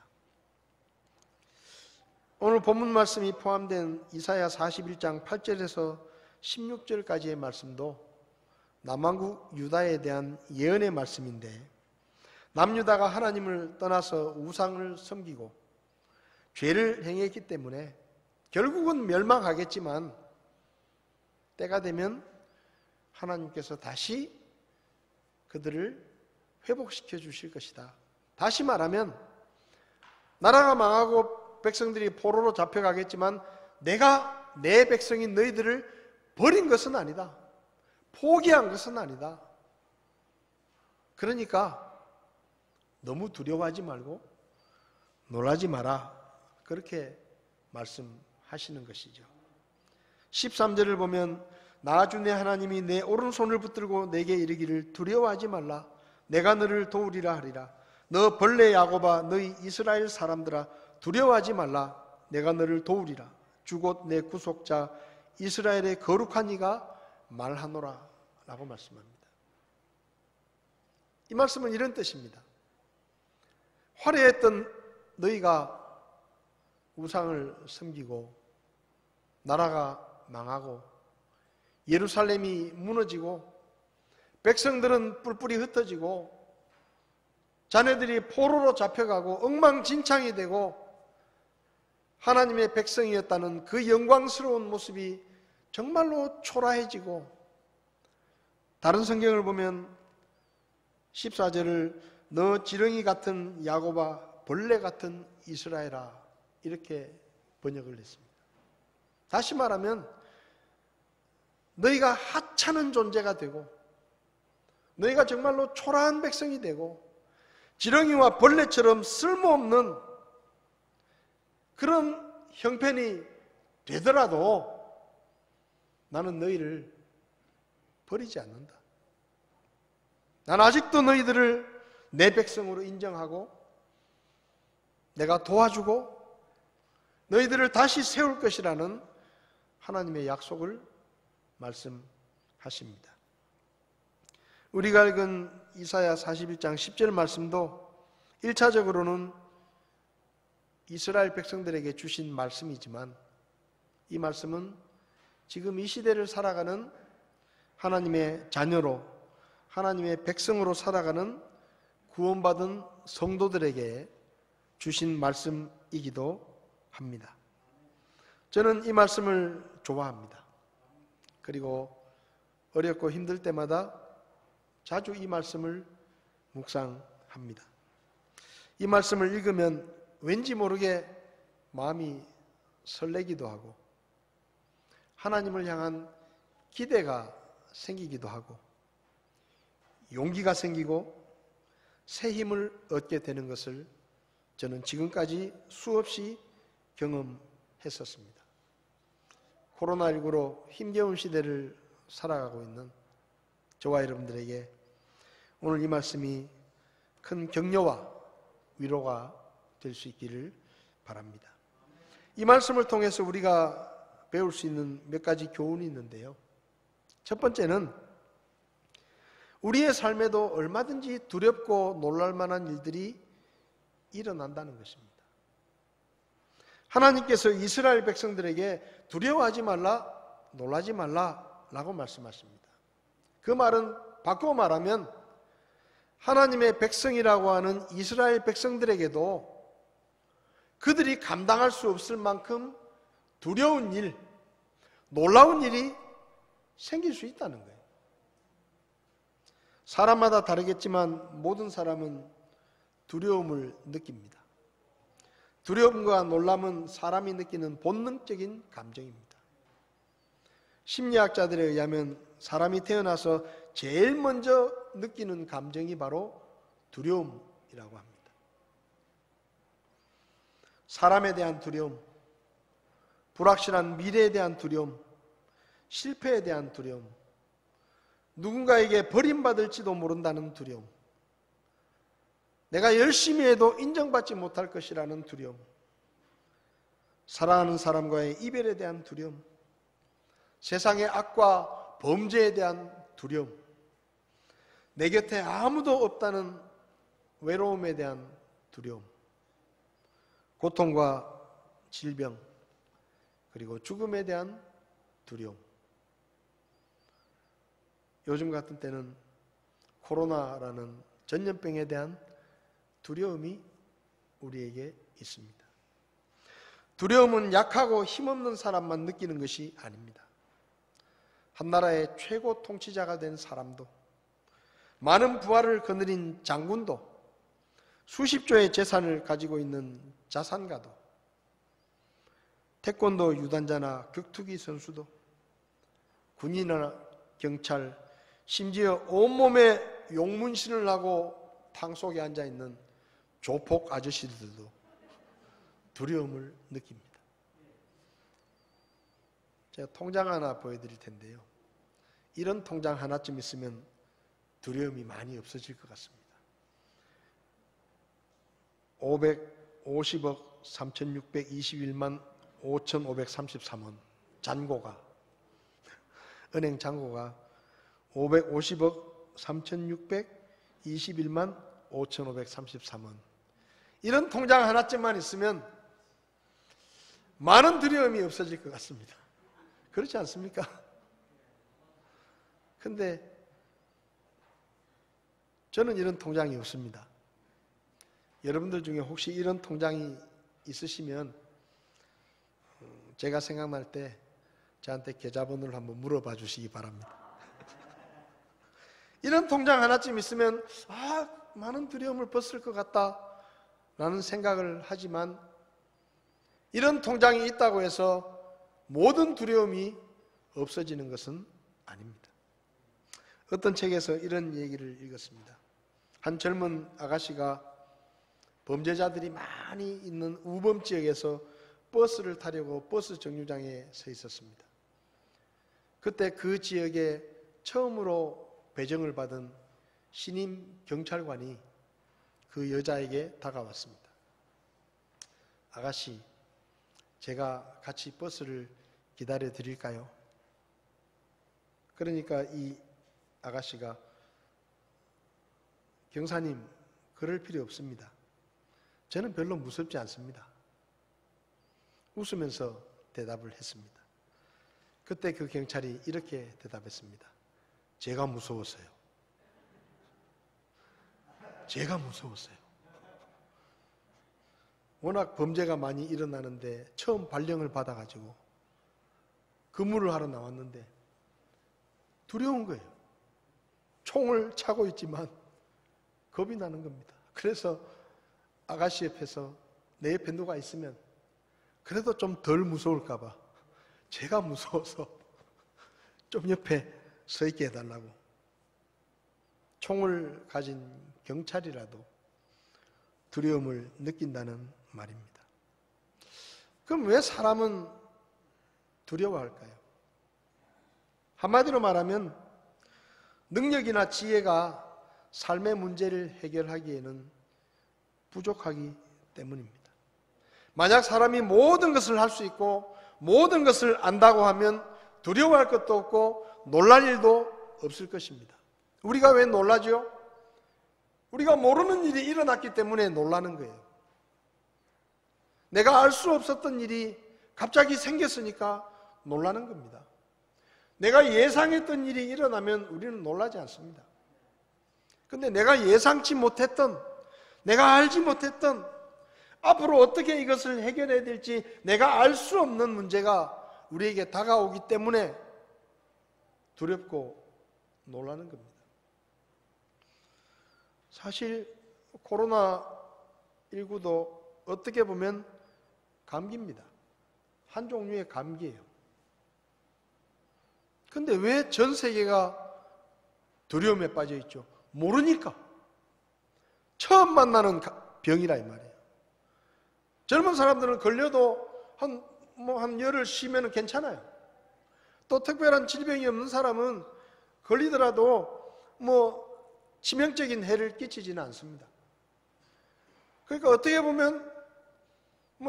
오늘 본문 말씀이 포함된 이사야 41장 8절에서 16절까지의 말씀도 남왕국 유다에 대한 예언의 말씀인데 남유다가 하나님을 떠나서 우상을 섬기고 죄를 행했기 때문에 결국은 멸망하겠지만 때가 되면 하나님께서 다시 그들을 회복시켜 주실 것이다. 다시 말하면 나라가 망하고 백성들이 포로로 잡혀가겠지만 내가 내 백성인 너희들을 버린 것은 아니다. 포기한 것은 아니다. 그러니까 너무 두려워하지 말고 놀라지 마라. 그렇게 말씀하시는 것이죠. 13절을 보면 나 주 내 하나님이 내 오른손을 붙들고 내게 이르기를 두려워하지 말라. 내가 너를 도우리라 하리라. 너 벌레 야곱아 너희 이스라엘 사람들아 두려워하지 말라. 내가 너를 도우리라. 주 곧 내 구속자 이스라엘의 거룩한 이가 말하노라 라고 말씀합니다. 이 말씀은 이런 뜻입니다. 화려했던 너희가 우상을 섬기고 나라가 망하고 예루살렘이 무너지고 백성들은 뿔뿔이 흩어지고 자네들이 포로로 잡혀가고 엉망진창이 되고 하나님의 백성이었다는 그 영광스러운 모습이 정말로 초라해지고, 다른 성경을 보면 14절을 너 지렁이 같은 야곱아 벌레 같은 이스라엘아 이렇게 번역을 했습니다. 다시 말하면 너희가 하찮은 존재가 되고 너희가 정말로 초라한 백성이 되고 지렁이와 벌레처럼 쓸모없는 그런 형편이 되더라도 나는 너희를 버리지 않는다. 난 아직도 너희들을 내 백성으로 인정하고 내가 도와주고 너희들을 다시 세울 것이라는 하나님의 약속을 말씀하십니다. 우리가 읽은 이사야 41장 10절 말씀도 1차적으로는 이스라엘 백성들에게 주신 말씀이지만 이 말씀은 지금 이 시대를 살아가는 하나님의 자녀로 하나님의 백성으로 살아가는 구원받은 성도들에게 주신 말씀이기도 합니다. 저는 이 말씀을 좋아합니다. 그리고 어렵고 힘들 때마다 자주 이 말씀을 묵상합니다. 이 말씀을 읽으면 왠지 모르게 마음이 설레기도 하고 하나님을 향한 기대가 생기기도 하고 용기가 생기고 새 힘을 얻게 되는 것을 저는 지금까지 수없이 경험했었습니다. 코로나19로 힘겨운 시대를 살아가고 있는 저와 여러분들에게 오늘 이 말씀이 큰 격려와 위로가 될 수 있기를 바랍니다. 이 말씀을 통해서 우리가 배울 수 있는 몇 가지 교훈이 있는데요. 첫 번째는 우리의 삶에도 얼마든지 두렵고 놀랄 만한 일들이 일어난다는 것입니다. 하나님께서 이스라엘 백성들에게 두려워하지 말라, 놀라지 말라라고 말씀하십니다. 그 말은 바꾸어 말하면 하나님의 백성이라고 하는 이스라엘 백성들에게도 그들이 감당할 수 없을 만큼 두려운 일, 놀라운 일이 생길 수 있다는 거예요. 사람마다 다르겠지만 모든 사람은 두려움을 느낍니다. 두려움과 놀람은 사람이 느끼는 본능적인 감정입니다. 심리학자들에 의하면 사람이 태어나서 제일 먼저 느끼는 감정이 바로 두려움이라고 합니다. 사람에 대한 두려움, 불확실한 미래에 대한 두려움, 실패에 대한 두려움, 누군가에게 버림받을지도 모른다는 두려움, 내가 열심히 해도 인정받지 못할 것이라는 두려움, 사랑하는 사람과의 이별에 대한 두려움, 세상의 악과 범죄에 대한 두려움, 내 곁에 아무도 없다는 외로움에 대한 두려움, 고통과 질병, 그리고 죽음에 대한 두려움. 요즘 같은 때는 코로나라는 전염병에 대한 두려움이 우리에게 있습니다. 두려움은 약하고 힘없는 사람만 느끼는 것이 아닙니다. 한 나라의 최고 통치자가 된 사람도, 많은 부하를 거느린 장군도, 수십조의 재산을 가지고 있는 자산가도, 태권도 유단자나 격투기 선수도, 군인이나 경찰, 심지어 온몸에 용문신을 하고 탕 속에 앉아있는 조폭 아저씨들도 두려움을 느낍니다. 제가 통장 하나 보여드릴 텐데요. 이런 통장 하나쯤 있으면 두려움이 많이 없어질 것 같습니다. 550억 3,621만 5,533원 잔고가, 은행 잔고가 550억 21만 5,533원. 이런 통장 하나쯤만 있으면 많은 두려움이 없어질 것 같습니다. 그렇지 않습니까? 근데 저는 이런 통장이 없습니다. 여러분들 중에 혹시 이런 통장이 있으시면 제가 생각날 때 저한테 계좌번호를 한번 물어봐 주시기 바랍니다. 이런 통장 하나쯤 있으면 많은 두려움을 벗을 것 같다라는 생각을 하지만 이런 통장이 있다고 해서 모든 두려움이 없어지는 것은 아닙니다. 어떤 책에서 이런 얘기를 읽었습니다. 한 젊은 아가씨가 범죄자들이 많이 있는 우범 지역에서 버스를 타려고 버스 정류장에 서 있었습니다. 그때 그 지역에 처음으로 배정을 받은 신임 경찰관이 그 여자에게 다가왔습니다. 아가씨, 제가 같이 버스를 기다려 드릴까요? 그러니까 이 아가씨가 경사님, 그럴 필요 없습니다. 저는 별로 무섭지 않습니다. 웃으면서 대답을 했습니다. 그때 그 경찰이 이렇게 대답했습니다. 제가 무서웠어요. 제가 무서웠어요. 워낙 범죄가 많이 일어나는데 처음 발령을 받아가지고 근무를 하러 나왔는데 두려운 거예요. 총을 차고 있지만 겁이 나는 겁니다. 그래서 아가씨 옆에서 내 옆에 누가 있으면 그래도 좀 덜 무서울까 봐 제가 무서워서 좀 옆에 서 있게 해달라고. 총을 가진 경찰이라도 두려움을 느낀다는 말입니다. 그럼 왜 사람은 두려워할까요? 한마디로 말하면 능력이나 지혜가 삶의 문제를 해결하기에는 부족하기 때문입니다. 만약 사람이 모든 것을 할 수 있고 모든 것을 안다고 하면 두려워할 것도 없고 놀랄 일도 없을 것입니다. 우리가 왜 놀라죠? 우리가 모르는 일이 일어났기 때문에 놀라는 거예요. 내가 알 수 없었던 일이 갑자기 생겼으니까 놀라는 겁니다. 내가 예상했던 일이 일어나면 우리는 놀라지 않습니다. 근데 내가 예상치 못했던, 내가 알지 못했던, 앞으로 어떻게 이것을 해결해야 될지 내가 알 수 없는 문제가 우리에게 다가오기 때문에 두렵고 놀라는 겁니다. 사실 코로나19도 어떻게 보면 감기입니다. 한 종류의 감기예요. 근데 왜 전 세계가 두려움에 빠져 있죠? 모르니까. 처음 만나는 병이라 이 말이에요. 젊은 사람들은 걸려도 한 열흘 쉬면 괜찮아요. 또 특별한 질병이 없는 사람은 걸리더라도 치명적인 해를 끼치지는 않습니다. 그러니까 어떻게 보면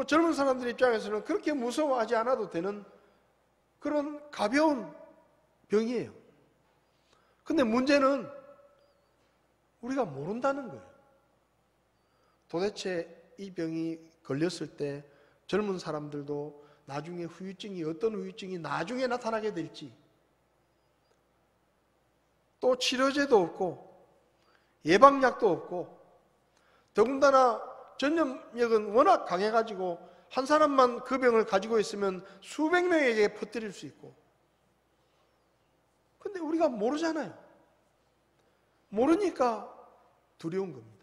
젊은 사람들 입장에서는 그렇게 무서워하지 않아도 되는 그런 가벼운 병이에요. 근데 문제는 우리가 모른다는 거예요. 도대체 이 병이 걸렸을 때 젊은 사람들도 나중에 후유증이 어떤 후유증이 나중에 나타나게 될지, 또 치료제도 없고 예방약도 없고, 더군다나 전염력은 워낙 강해가지고 한 사람만 그 병을 가지고 있으면 수백 명에게 퍼뜨릴 수 있고. 근데 우리가 모르잖아요. 모르니까 두려운 겁니다.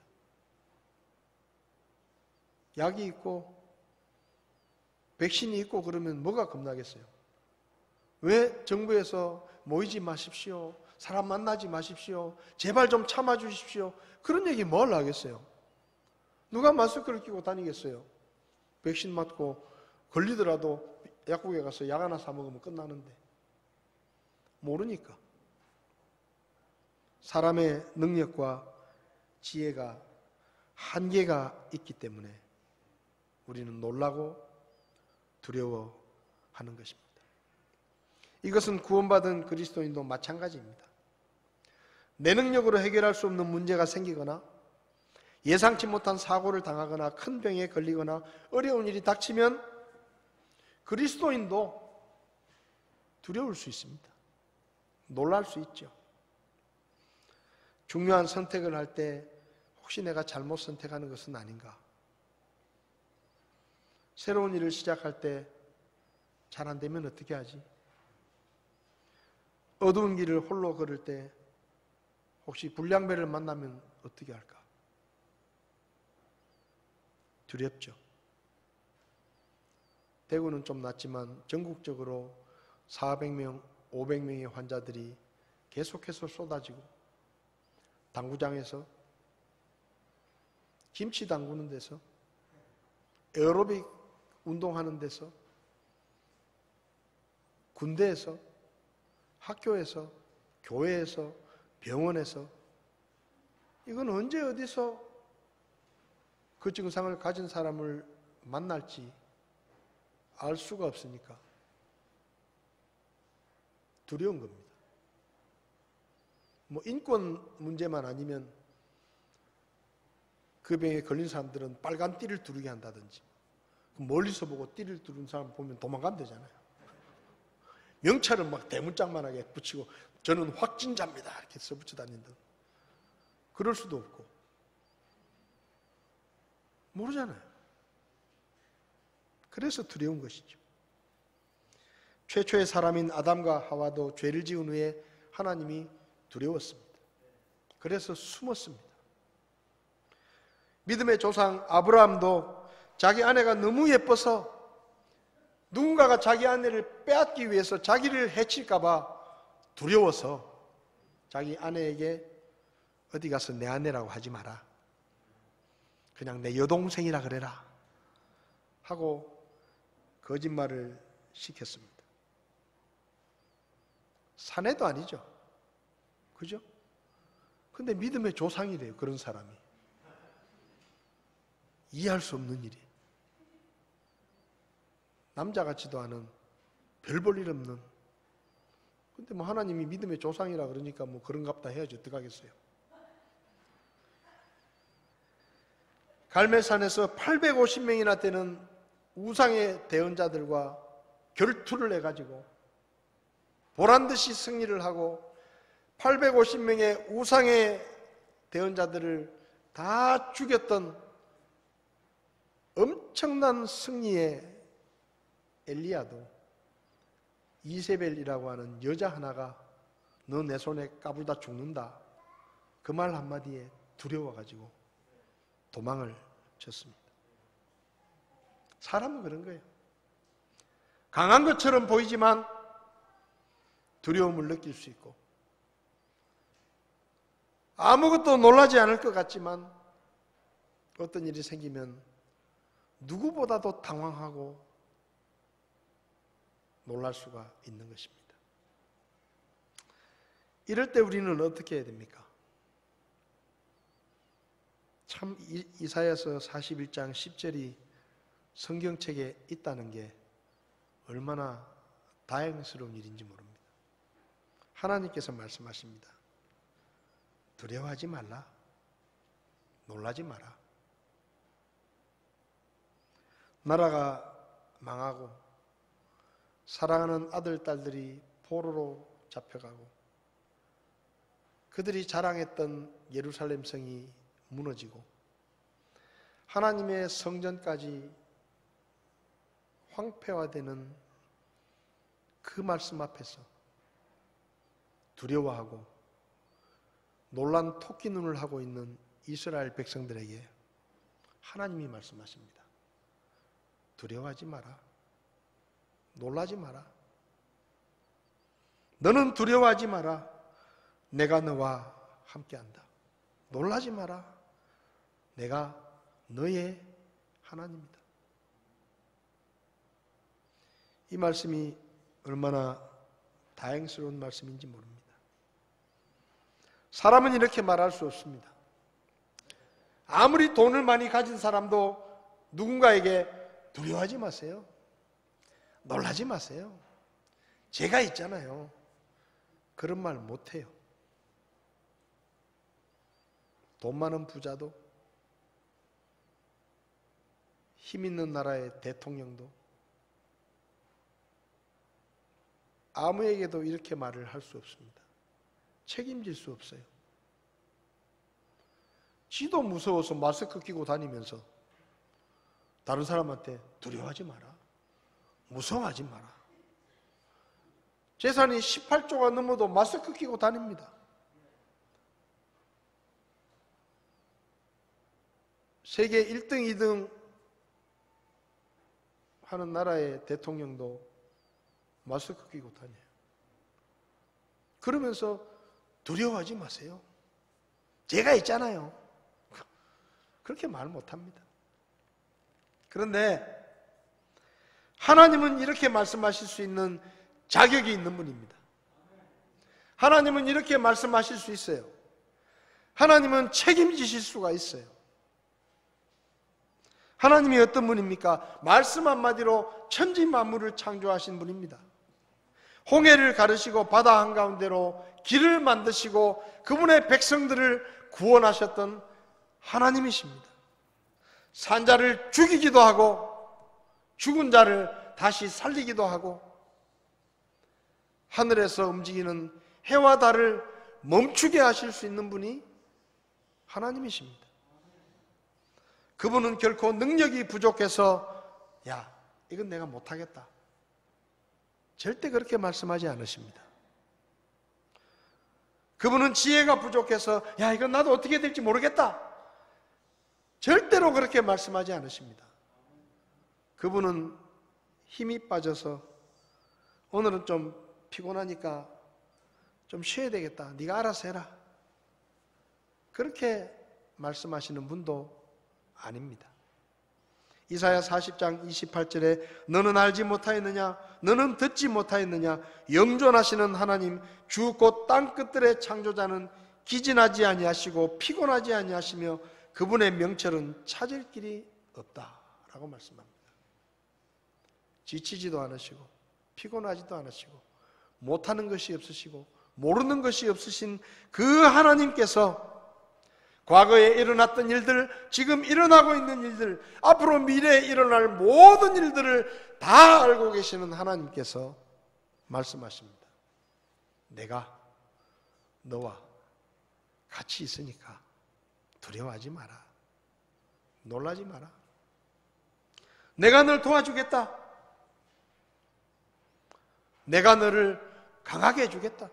약이 있고 백신이 있고 그러면 뭐가 겁나겠어요? 왜 정부에서 모이지 마십시오, 사람 만나지 마십시오, 제발 좀 참아주십시오, 그런 얘기 뭘 하겠어요? 누가 마스크를 끼고 다니겠어요? 백신 맞고 걸리더라도 약국에 가서 약 하나 사 먹으면 끝나는데. 모르니까. 사람의 능력과 지혜가 한계가 있기 때문에 우리는 놀라고 두려워하는 것입니다. 이것은 구원받은 그리스도인도 마찬가지입니다. 내 능력으로 해결할 수 없는 문제가 생기거나 예상치 못한 사고를 당하거나 큰 병에 걸리거나 어려운 일이 닥치면 그리스도인도 두려울 수 있습니다. 놀랄 수 있죠. 중요한 선택을 할 때 혹시 내가 잘못 선택하는 것은 아닌가? 새로운 일을 시작할 때 잘 안 되면 어떻게 하지? 어두운 길을 홀로 걸을 때 혹시 불량배를 만나면 어떻게 할까? 두렵죠. 대구는 좀 낫지만 전국적으로 400명, 500명의 환자들이 계속해서 쏟아지고 당구장에서 김치 담그는 데서 에어로빅 운동하는 데서 군대에서 학교에서 교회에서 병원에서 이건 언제 어디서 그 증상을 가진 사람을 만날지 알 수가 없으니까 두려운 겁니다. 뭐 인권 문제만 아니면 그 병에 걸린 사람들은 빨간 띠를 두르게 한다든지 멀리서 보고 띠를 두른 사람 보면 도망가면 되잖아요. 명찰을 막 대문짝만하게 붙이고 저는 확진자입니다 이렇게 써붙여 다닌다. 그럴 수도 없고 모르잖아요. 그래서 두려운 것이죠. 최초의 사람인 아담과 하와도 죄를 지은 후에 하나님이 두려웠습니다. 그래서 숨었습니다. 믿음의 조상 아브라함도 자기 아내가 너무 예뻐서 누군가가 자기 아내를 빼앗기 위해서 자기를 해칠까 봐 두려워서 자기 아내에게 어디 가서 내 아내라고 하지 마라. 그냥 내 여동생이라 그래라. 하고 거짓말을 시켰습니다. 사내도 아니죠. 그죠? 근데 믿음의 조상이래요. 그런 사람이. 이해할 수 없는 일이. 남자 같지도 않은 별 볼 일 없는. 근데 뭐 하나님이 믿음의 조상이라 그러니까 뭐 그런갑다 해야지 어떡하겠어요. 갈멜산에서 850명이나 되는 우상의 대언자들과 결투를 해가지고 보란듯이 승리를 하고 850명의 우상의 대언자들을 다 죽였던 엄청난 승리의 엘리야도 이세벨이라고 하는 여자 하나가 너 내 손에 까불다 죽는다 그 말 한마디에 두려워가지고 도망을 쳤습니다. 사람은 그런 거예요. 강한 것처럼 보이지만 두려움을 느낄 수 있고 아무것도 놀라지 않을 것 같지만 어떤 일이 생기면 누구보다도 당황하고 놀랄 수가 있는 것입니다. 이럴 때 우리는 어떻게 해야 됩니까? 참 이사야서 41장 10절이 성경책에 있다는 게 얼마나 다행스러운 일인지 모릅니다. 하나님께서 말씀하십니다. 두려워하지 말라. 놀라지 마라. 나라가 망하고 사랑하는 아들, 딸들이 포로로 잡혀가고 그들이 자랑했던 예루살렘 성이 무너지고 하나님의 성전까지 황폐화되는 그 말씀 앞에서 두려워하고 놀란 토끼 눈을 하고 있는 이스라엘 백성들에게 하나님이 말씀하십니다. 두려워하지 마라. 놀라지 마라. 너는 두려워하지 마라. 내가 너와 함께한다. 놀라지 마라. 내가 너의 하나님이다. 이 말씀이 얼마나 다행스러운 말씀인지 모릅니다. 사람은 이렇게 말할 수 없습니다. 아무리 돈을 많이 가진 사람도 누군가에게 두려워하지 마세요. 놀라지 마세요. 제가 있잖아요. 그런 말 못해요. 돈 많은 부자도, 힘 있는 나라의 대통령도 아무에게도 이렇게 말을 할 수 없습니다. 책임질 수 없어요. 지도 무서워서 마스크 끼고 다니면서 다른 사람한테 두려워하지 마라, 무서워하지 마라. 재산이 18조가 넘어도 마스크 끼고 다닙니다. 세계 1등, 2등 하는 나라의 대통령도 마스크 끼고 다녀요. 그러면서 두려워하지 마세요. 제가 있잖아요. 그렇게 말 못합니다. 그런데 하나님은 이렇게 말씀하실 수 있는 자격이 있는 분입니다. 하나님은 이렇게 말씀하실 수 있어요. 하나님은 책임지실 수가 있어요. 하나님이 어떤 분입니까? 말씀 한마디로 천지 만물을 창조하신 분입니다. 홍해를 가르시고 바다 한가운데로 길을 만드시고 그분의 백성들을 구원하셨던 하나님이십니다. 산자를 죽이기도 하고 죽은 자를 다시 살리기도 하고 하늘에서 움직이는 해와 달을 멈추게 하실 수 있는 분이 하나님이십니다. 그분은 결코 능력이 부족해서 야, 이건 내가 못하겠다, 절대 그렇게 말씀하지 않으십니다. 그분은 지혜가 부족해서 야, 이건 나도 어떻게 될지 모르겠다, 절대로 그렇게 말씀하지 않으십니다. 그분은 힘이 빠져서 오늘은 좀 피곤하니까 좀 쉬어야 되겠다, 네가 알아서 해라, 그렇게 말씀하시는 분도 아닙니다. 이사야 40장 28절에 너는 알지 못하였느냐, 너는 듣지 못하였느냐, 영존하시는 하나님 주 곧 땅끝들의 창조자는 기진하지 아니하시고 피곤하지 아니하시며 그분의 명철은 찾을 길이 없다라고 말씀합니다. 지치지도 않으시고 피곤하지도 않으시고 못하는 것이 없으시고 모르는 것이 없으신 그 하나님께서 과거에 일어났던 일들, 지금 일어나고 있는 일들, 앞으로 미래에 일어날 모든 일들을 다 알고 계시는 하나님께서 말씀하십니다. 내가 너와 같이 있으니까 두려워하지 마라, 놀라지 마라, 내가 널 도와주겠다, 내가 너를 강하게 해주겠다,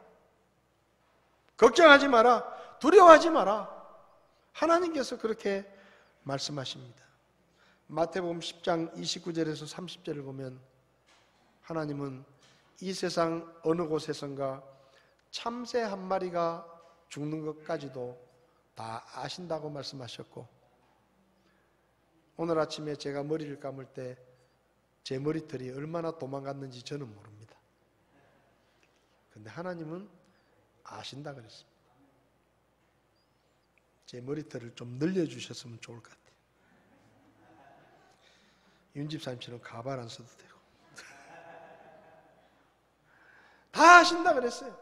걱정하지 마라, 두려워하지 마라. 하나님께서 그렇게 말씀하십니다. 마태복음 10장 29절에서 30절을 보면 하나님은 이 세상 어느 곳에선가 참새 한 마리가 죽는 것까지도 다 아신다고 말씀하셨고, 오늘 아침에 제가 머리를 감을 때 제 머리털이 얼마나 도망갔는지 저는 모릅니다. 그런데 하나님은 아신다 그랬습니다. 제 머리털을 좀 늘려주셨으면 좋을 것 같아요. 윤 집사님처럼 가발 안 써도 되고 다 아신다 그랬어요.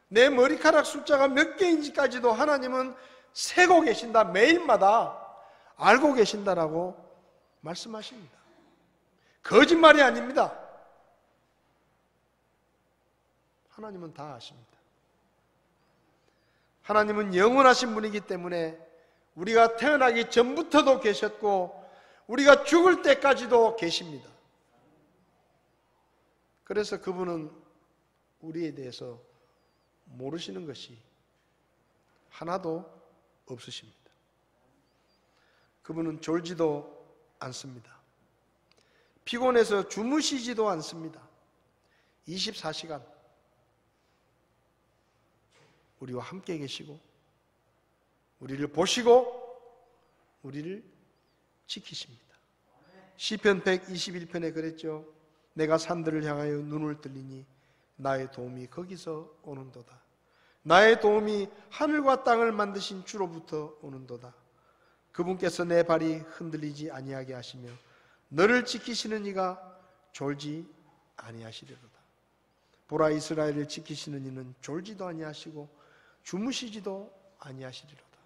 내 머리카락 숫자가 몇 개인지까지도 하나님은 세고 계신다, 매일마다 알고 계신다라고 말씀하십니다. 거짓말이 아닙니다. 하나님은 다 아십니다. 하나님은 영원하신 분이기 때문에 우리가 태어나기 전부터도 계셨고 우리가 죽을 때까지도 계십니다. 그래서 그분은 우리에 대해서 모르시는 것이 하나도 없으십니다. 그분은 졸지도 않습니다. 피곤해서 주무시지도 않습니다. 24시간 우리와 함께 계시고 우리를 보시고 우리를 지키십니다. 시편 121편에 그랬죠. 내가 산들을 향하여 눈을 들리니 나의 도움이 거기서 오는도다. 나의 도움이 하늘과 땅을 만드신 주로부터 오는도다. 그분께서 내 발이 흔들리지 아니하게 하시며 너를 지키시는 이가 졸지 아니하시리로다. 보라, 이스라엘을 지키시는 이는 졸지도 아니하시고 주무시지도 아니하시리로다.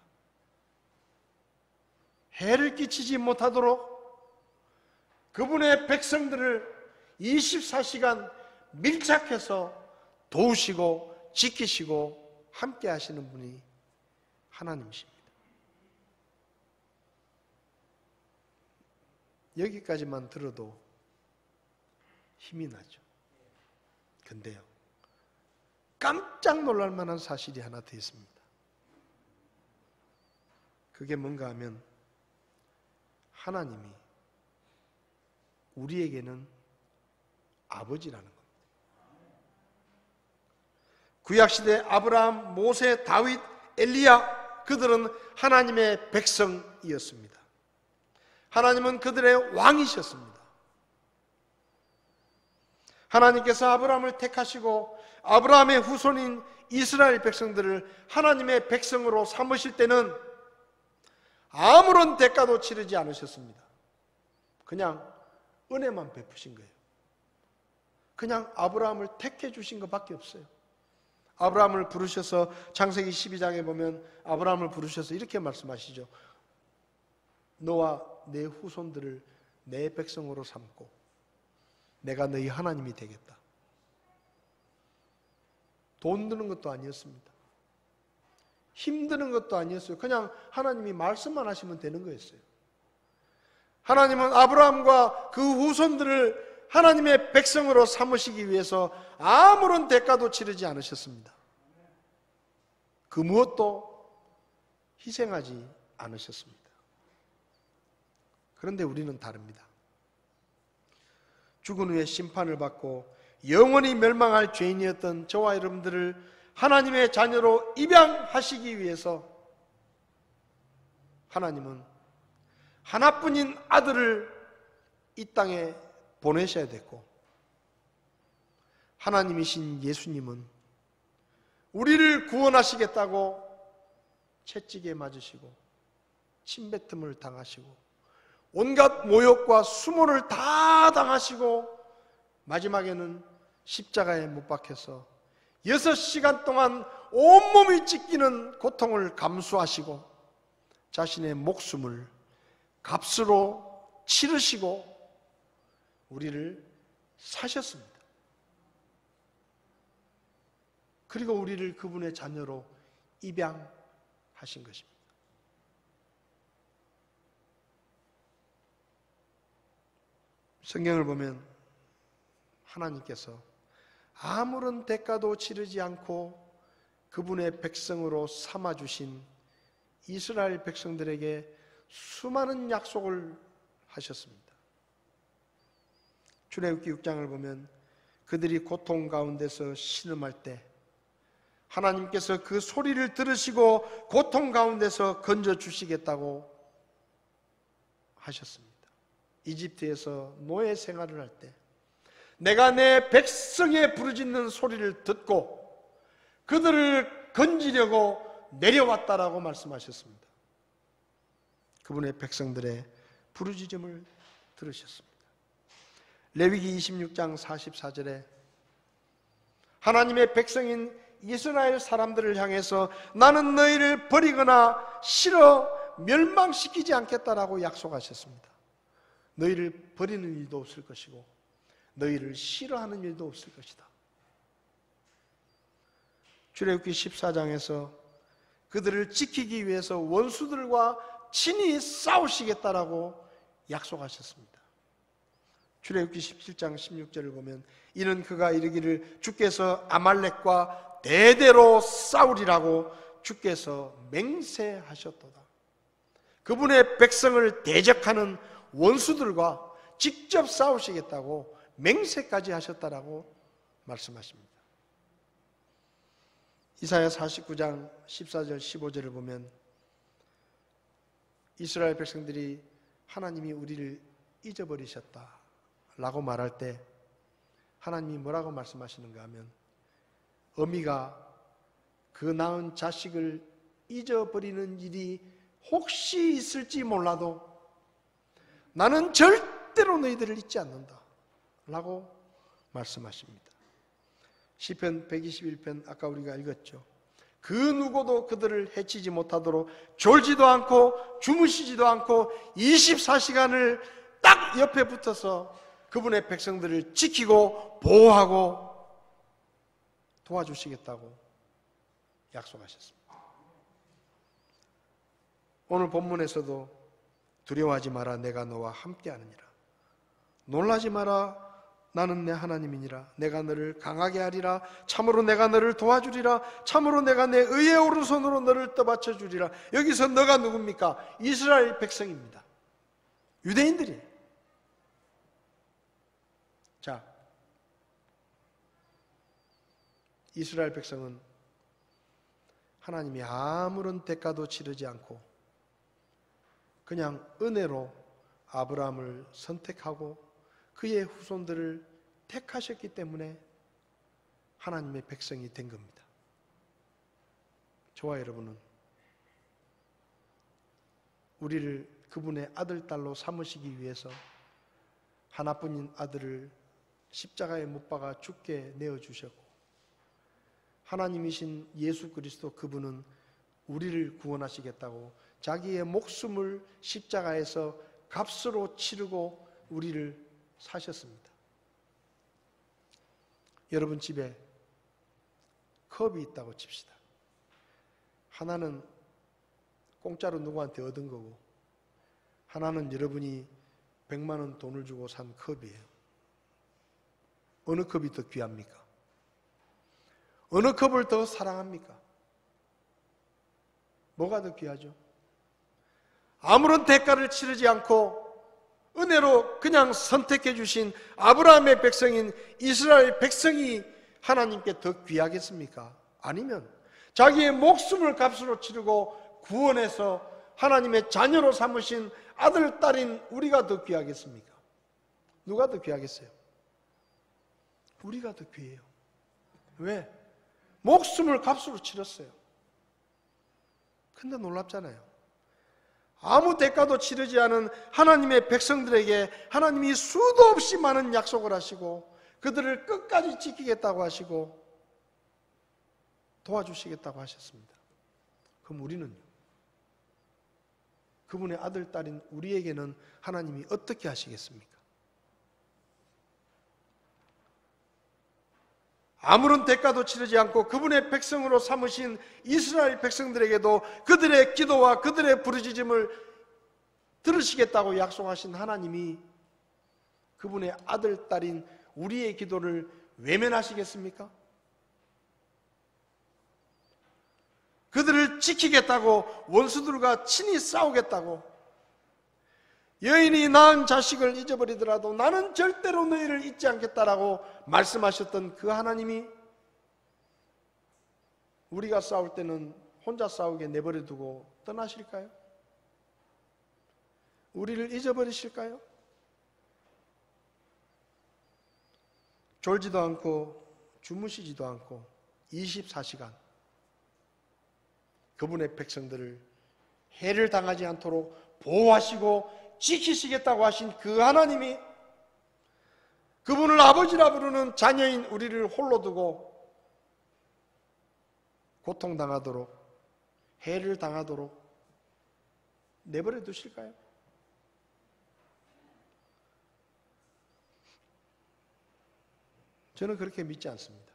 해를 끼치지 못하도록 그분의 백성들을 24시간 밀착해서 도우시고 지키시고 함께 하시는 분이 하나님이십니다. 여기까지만 들어도 힘이 나죠. 근데요, 깜짝 놀랄 만한 사실이 하나 더 있습니다. 그게 뭔가 하면 하나님이 우리에게는 아버지라는 겁니다. 구약시대 아브라함, 모세, 다윗, 엘리야, 그들은 하나님의 백성이었습니다. 하나님은 그들의 왕이셨습니다. 하나님께서 아브라함을 택하시고 아브라함의 후손인 이스라엘 백성들을 하나님의 백성으로 삼으실 때는 아무런 대가도 치르지 않으셨습니다. 그냥 은혜만 베푸신 거예요. 그냥 아브라함을 택해 주신 것밖에 없어요. 아브라함을 부르셔서 창세기 12장에 보면 아브라함을 부르셔서 이렇게 말씀하시죠. 너와 내 후손들을 내 백성으로 삼고 내가 너희 하나님이 되겠다. 돈 드는 것도 아니었습니다. 힘드는 것도 아니었어요. 그냥 하나님이 말씀만 하시면 되는 거였어요. 하나님은 아브라함과 그 후손들을 하나님의 백성으로 삼으시기 위해서 아무런 대가도 치르지 않으셨습니다. 그 무엇도 희생하지 않으셨습니다. 그런데 우리는 다릅니다. 죽은 후에 심판을 받고 영원히 멸망할 죄인이었던 저와 여러분들을 하나님의 자녀로 입양하시기 위해서 하나님은 하나뿐인 아들을 이 땅에 보내셔야 됐고, 하나님이신 예수님은 우리를 구원하시겠다고 채찍에 맞으시고 침뱉음을 당하시고 온갖 모욕과 수모를 다 당하시고 마지막에는 십자가에 못 박혀서 6시간 동안 온몸이 찢기는 고통을 감수하시고 자신의 목숨을 값으로 치르시고 우리를 사셨습니다. 그리고 우리를 그분의 자녀로 입양하신 것입니다. 성경을 보면 하나님께서 아무런 대가도 치르지 않고 그분의 백성으로 삼아주신 이스라엘 백성들에게 수많은 약속을 하셨습니다. 출애굽기 6장을 보면 그들이 고통 가운데서 신음할 때 하나님께서 그 소리를 들으시고 고통 가운데서 건져주시겠다고 하셨습니다. 이집트에서 노예 생활을 할 때 내가 내 백성의 부르짖는 소리를 듣고 그들을 건지려고 내려왔다라고 말씀하셨습니다. 그분의 백성들의 부르짖음을 들으셨습니다. 레위기 26장 44절에 하나님의 백성인 이스라엘 사람들을 향해서 나는 너희를 버리거나 싫어 멸망시키지 않겠다라고 약속하셨습니다. 너희를 버리는 일도 없을 것이고 너희를 싫어하는 일도 없을 것이다. 출애굽기 14장에서 그들을 지키기 위해서 원수들과 친히 싸우시겠다라고 약속하셨습니다. 출애굽기 17장 16절을 보면 이는 그가 이르기를 주께서 아말렉과 대대로 싸우리라고 주께서 맹세하셨도다. 그분의 백성을 대적하는 원수들과 직접 싸우시겠다고 맹세까지 하셨다라고 말씀하십니다. 이사야 49장 14절 15절을 보면 이스라엘 백성들이 하나님이 우리를 잊어버리셨다 라고 말할 때 하나님이 뭐라고 말씀하시는가 하면 어미가 그 낳은 자식을 잊어버리는 일이 혹시 있을지 몰라도 나는 절대로 너희들을 잊지 않는다 라고 말씀하십니다. 시편 121편 아까 우리가 읽었죠. 그 누구도 그들을 해치지 못하도록 졸지도 않고 주무시지도 않고 24시간을 딱 옆에 붙어서 그분의 백성들을 지키고 보호하고 도와주시겠다고 약속하셨습니다. 오늘 본문에서도 두려워하지 마라, 내가 너와 함께하느니라. 놀라지 마라, 나는 내 하나님이니라. 내가 너를 강하게 하리라. 참으로 내가 너를 도와주리라. 참으로 내가 내 의의 오른손으로 너를 떠받쳐 주리라. 여기서 너가 누굽니까? 이스라엘 백성입니다. 유대인들이에요. 자, 이스라엘 백성은 하나님이 아무런 대가도 치르지 않고 그냥 은혜로 아브라함을 선택하고 그의 후손들을 택하셨기 때문에 하나님의 백성이 된 겁니다. 저와 여러분은 우리를 그분의 아들, 딸로 삼으시기 위해서 하나뿐인 아들을 십자가에 못 박아 죽게 내어주셨고, 하나님이신 예수 그리스도 그분은 우리를 구원하시겠다고 자기의 목숨을 십자가에서 값으로 치르고 우리를 사셨습니다. 여러분 집에 컵이 있다고 칩시다. 하나는 공짜로 누구한테 얻은 거고 하나는 여러분이 100만 원 돈을 주고 산 컵이에요. 어느 컵이 더 귀합니까? 어느 컵을 더 사랑합니까? 뭐가 더 귀하죠? 아무런 대가를 치르지 않고 은혜로 그냥 선택해 주신 아브라함의 백성인 이스라엘 백성이 하나님께 더 귀하겠습니까? 아니면 자기의 목숨을 값으로 치르고 구원해서 하나님의 자녀로 삼으신 아들, 딸인 우리가 더 귀하겠습니까? 누가 더 귀하겠어요? 우리가 더 귀해요. 왜? 목숨을 값으로 치렀어요. 근데 놀랍잖아요. 아무 대가도 치르지 않은 하나님의 백성들에게 하나님이 수도 없이 많은 약속을 하시고 그들을 끝까지 지키겠다고 하시고 도와주시겠다고 하셨습니다. 그럼 우리는요? 그분의 아들, 딸인 우리에게는 하나님이 어떻게 하시겠습니까? 아무런 대가도 치르지 않고 그분의 백성으로 삼으신 이스라엘 백성들에게도 그들의 기도와 그들의 부르짖음을 들으시겠다고 약속하신 하나님이 그분의 아들, 딸인 우리의 기도를 외면하시겠습니까? 그들을 지키겠다고 원수들과 친히 싸우겠다고, 여인이 낳은 자식을 잊어버리더라도 나는 절대로 너희를 잊지 않겠다라고 말씀하셨던 그 하나님이 우리가 싸울 때는 혼자 싸우게 내버려 두고 떠나실까요? 우리를 잊어버리실까요? 졸지도 않고 주무시지도 않고 24시간 그분의 백성들을 해를 당하지 않도록 보호하시고 지키시겠다고 하신 그 하나님이 그분을 아버지라 부르는 자녀인 우리를 홀로 두고 고통당하도록, 해를 당하도록 내버려 두실까요? 저는 그렇게 믿지 않습니다.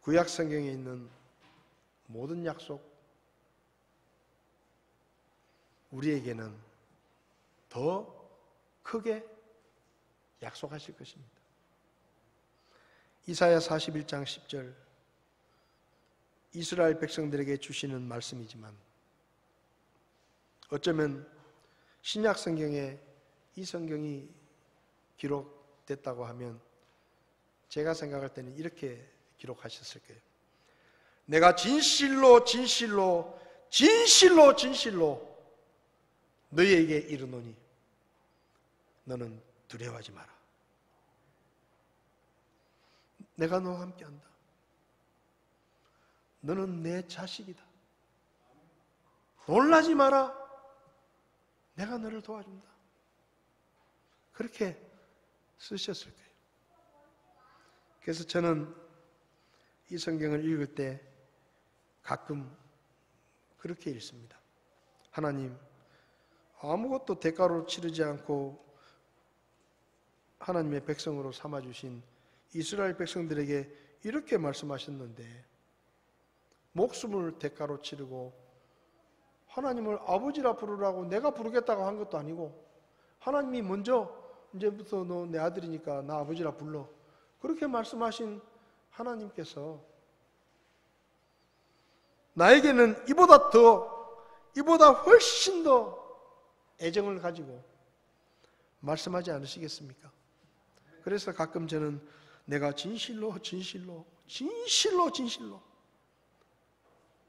구약 성경에 있는 모든 약속, 우리에게는 더 크게 약속하실 것입니다. 이사야 41장 10절, 이스라엘 백성들에게 주시는 말씀이지만 어쩌면 신약 성경에 이 성경이 기록됐다고 하면 제가 생각할 때는 이렇게 기록하셨을 거예요. 내가 진실로 진실로 진실로 진실로 너희에게 이르노니 너는 두려워하지 마라. 내가 너와 함께한다. 너는 내 자식이다. 놀라지 마라. 내가 너를 도와준다. 그렇게 쓰셨을 거예요. 그래서 저는 이 성경을 읽을 때 가끔 그렇게 읽습니다. 하나님, 아무것도 대가로 치르지 않고 하나님의 백성으로 삼아주신 이스라엘 백성들에게 이렇게 말씀하셨는데 목숨을 대가로 치르고 하나님을 아버지라 부르라고 내가 부르겠다고 한 것도 아니고 하나님이 먼저 이제부터 너 내 아들이니까 나 아버지라 불러 그렇게 말씀하신 하나님께서 나에게는 이보다 훨씬 더 애정을 가지고 말씀하지 않으시겠습니까? 그래서 가끔 저는 내가 진실로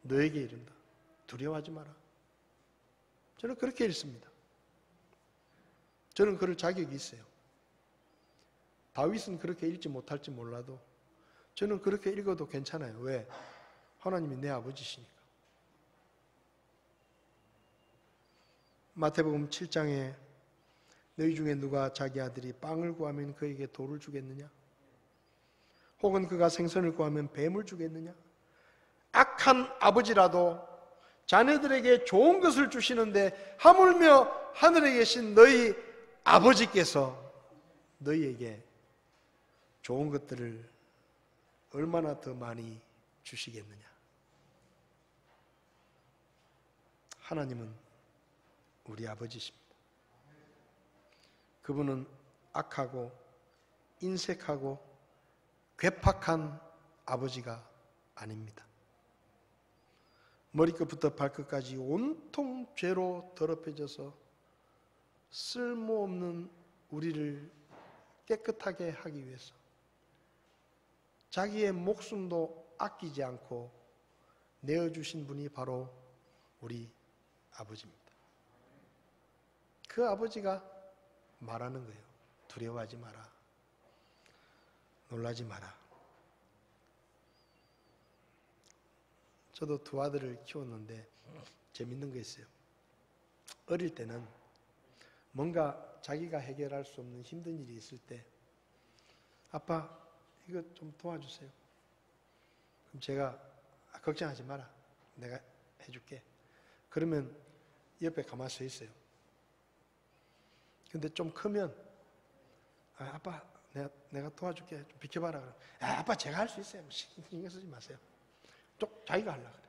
너에게 이른다. 두려워하지 마라. 저는 그렇게 읽습니다. 저는 그럴 자격이 있어요. 다윗은 그렇게 읽지 못할지 몰라도 저는 그렇게 읽어도 괜찮아요. 왜? 하나님이 내 아버지시니까. 마태복음 7장에 너희 중에 누가 자기 아들이 빵을 구하면 그에게 돌을 주겠느냐? 혹은 그가 생선을 구하면 뱀을 주겠느냐? 악한 아버지라도 자녀들에게 좋은 것을 주시는데 하물며 하늘에 계신 너희 아버지께서 너희에게 좋은 것들을 얼마나 더 많이 주시겠느냐? 하나님은 우리 아버지십니다. 그분은 악하고 인색하고 괴팍한 아버지가 아닙니다. 머리끝부터 발끝까지 온통 죄로 더럽혀져서 쓸모없는 우리를 깨끗하게 하기 위해서 자기의 목숨도 아끼지 않고 내어주신 분이 바로 우리 아버지입니다. 그 아버지가 말하는 거예요. 두려워하지 마라. 놀라지 마라. 저도 두 아들을 키웠는데 재밌는 거 있어요. 어릴 때는 뭔가 자기가 해결할 수 없는 힘든 일이 있을 때 아빠 이거 좀 도와주세요. 그럼 제가 걱정하지 마라. 내가 해줄게. 그러면 옆에 가만히 서 있어요. 근데 좀 크면 아빠 내가 도와줄게. 좀 비켜봐라. 아빠 제가 할 수 있어요. 신경 쓰지 마세요. 자기가 하려고 그래.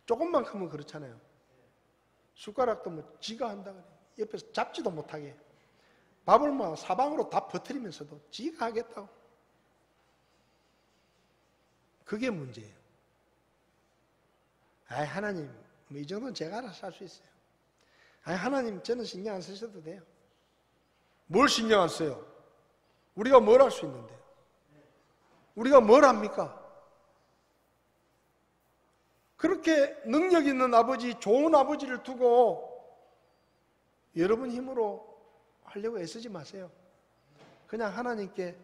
조금만 크면 그렇잖아요. 숟가락도 뭐 지가 한다 그래. 옆에서 잡지도 못하게. 밥을 뭐 사방으로 다 퍼뜨리면서도 지가 하겠다고. 그게 문제예요. 하나님, 뭐 이 정도는 제가 알아서 할 수 있어요. 하나님, 저는 신경 안 쓰셔도 돼요. 뭘 신경 안 써요? 우리가 뭘 할 수 있는데? 우리가 뭘 합니까? 그렇게 능력 있는 아버지, 좋은 아버지를 두고 여러분 힘으로 하려고 애쓰지 마세요. 그냥 하나님께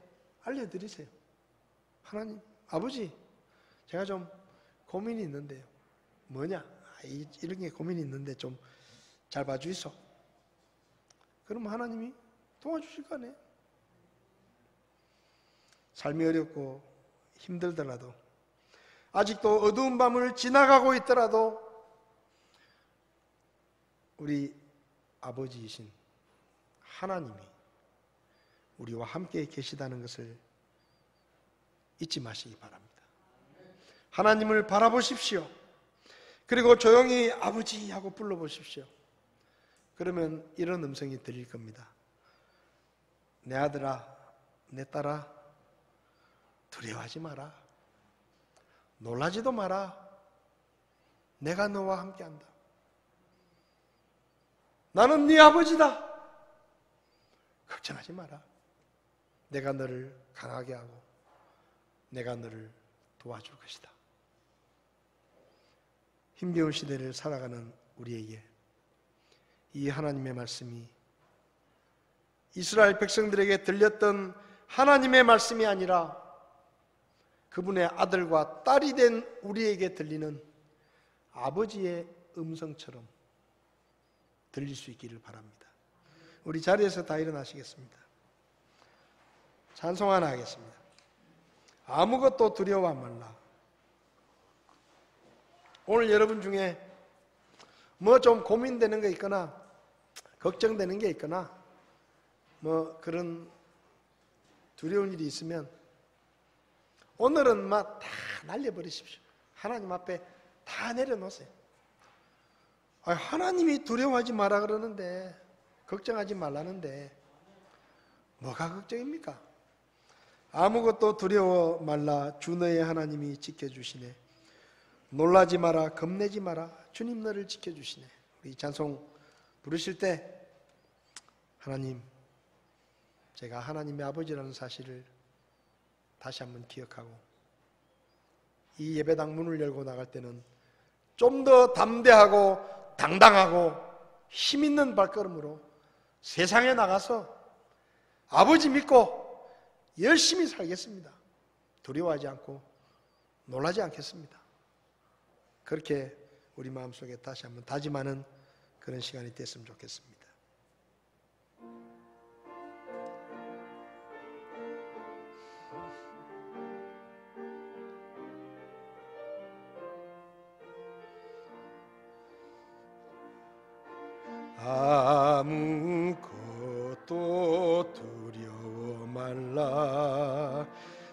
알려드리세요. 하나님, 아버지, 제가 좀 고민이 있는데요. 뭐냐? 이런 게 고민이 있는데 좀 잘 봐주이소. 그러면 하나님이 도와주실 거 아니에요. 삶이 어렵고 힘들더라도 아직도 어두운 밤을 지나가고 있더라도 우리 아버지이신 하나님이 우리와 함께 계시다는 것을 잊지 마시기 바랍니다. 하나님을 바라보십시오. 그리고 조용히 아버지 하고 불러보십시오. 그러면 이런 음성이 들릴 겁니다. 내 아들아, 내 딸아, 두려워하지 마라. 놀라지도 마라. 내가 너와 함께한다. 나는 네 아버지다. 걱정하지 마라. 내가 너를 강하게 하고 내가 너를 도와줄 것이다. 힘겨운 시대를 살아가는 우리에게 이 하나님의 말씀이 이스라엘 백성들에게 들렸던 하나님의 말씀이 아니라 그분의 아들과 딸이 된 우리에게 들리는 아버지의 음성처럼 들릴 수 있기를 바랍니다. 우리 자리에서 다 일어나시겠습니다. 찬송 하나 하겠습니다. 아무것도 두려워 말라. 오늘 여러분 중에 뭐 좀 고민되는 게 있거나 걱정되는 게 있거나 뭐 그런 두려운 일이 있으면 오늘은 막 다 날려버리십시오. 하나님 앞에 다 내려놓으세요. 하나님이 두려워하지 마라 그러는데, 걱정하지 말라는데 뭐가 걱정입니까? 아무것도 두려워 말라. 주 너의 하나님이 지켜주시네. 놀라지 마라, 겁내지 마라. 주님 너를 지켜주시네. 우리 찬송 부르실 때 하나님, 제가 하나님의 아버지라는 사실을 다시 한번 기억하고 이 예배당 문을 열고 나갈 때는 좀 더 담대하고 당당하고 힘있는 발걸음으로 세상에 나가서 아버지 믿고 열심히 살겠습니다. 두려워하지 않고 놀라지 않겠습니다. 그렇게 우리 마음속에 다시 한번 다짐하는 그런 시간이 됐으면 좋겠습니다. 아무것도 두려워 말라.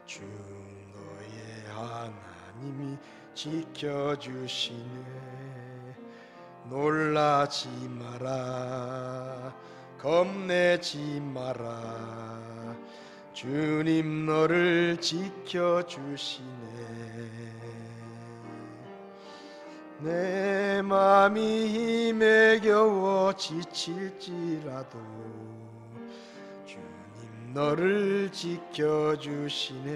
주 너의 하나님이 지켜주시네. 놀라지 마라, 겁내지 마라. 주님 너를 지켜주시네. 내 맘이 힘에 겨워 지칠지라도 주님 너를 지켜주시네.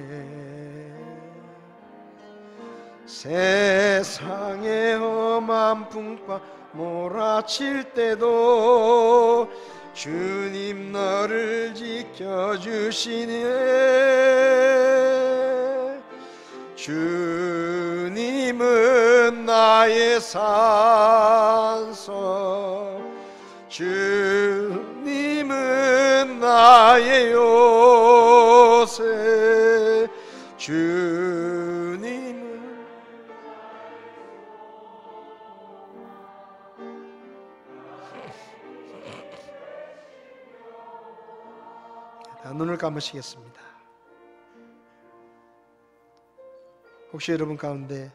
세상의 험한 풍파 몰아칠 때도 주님 너를 지켜주시네. 주님은 나의 산소, 주님은 나의 요새, 주님은 눈을 감으시겠습니다. 혹시 여러분 가운데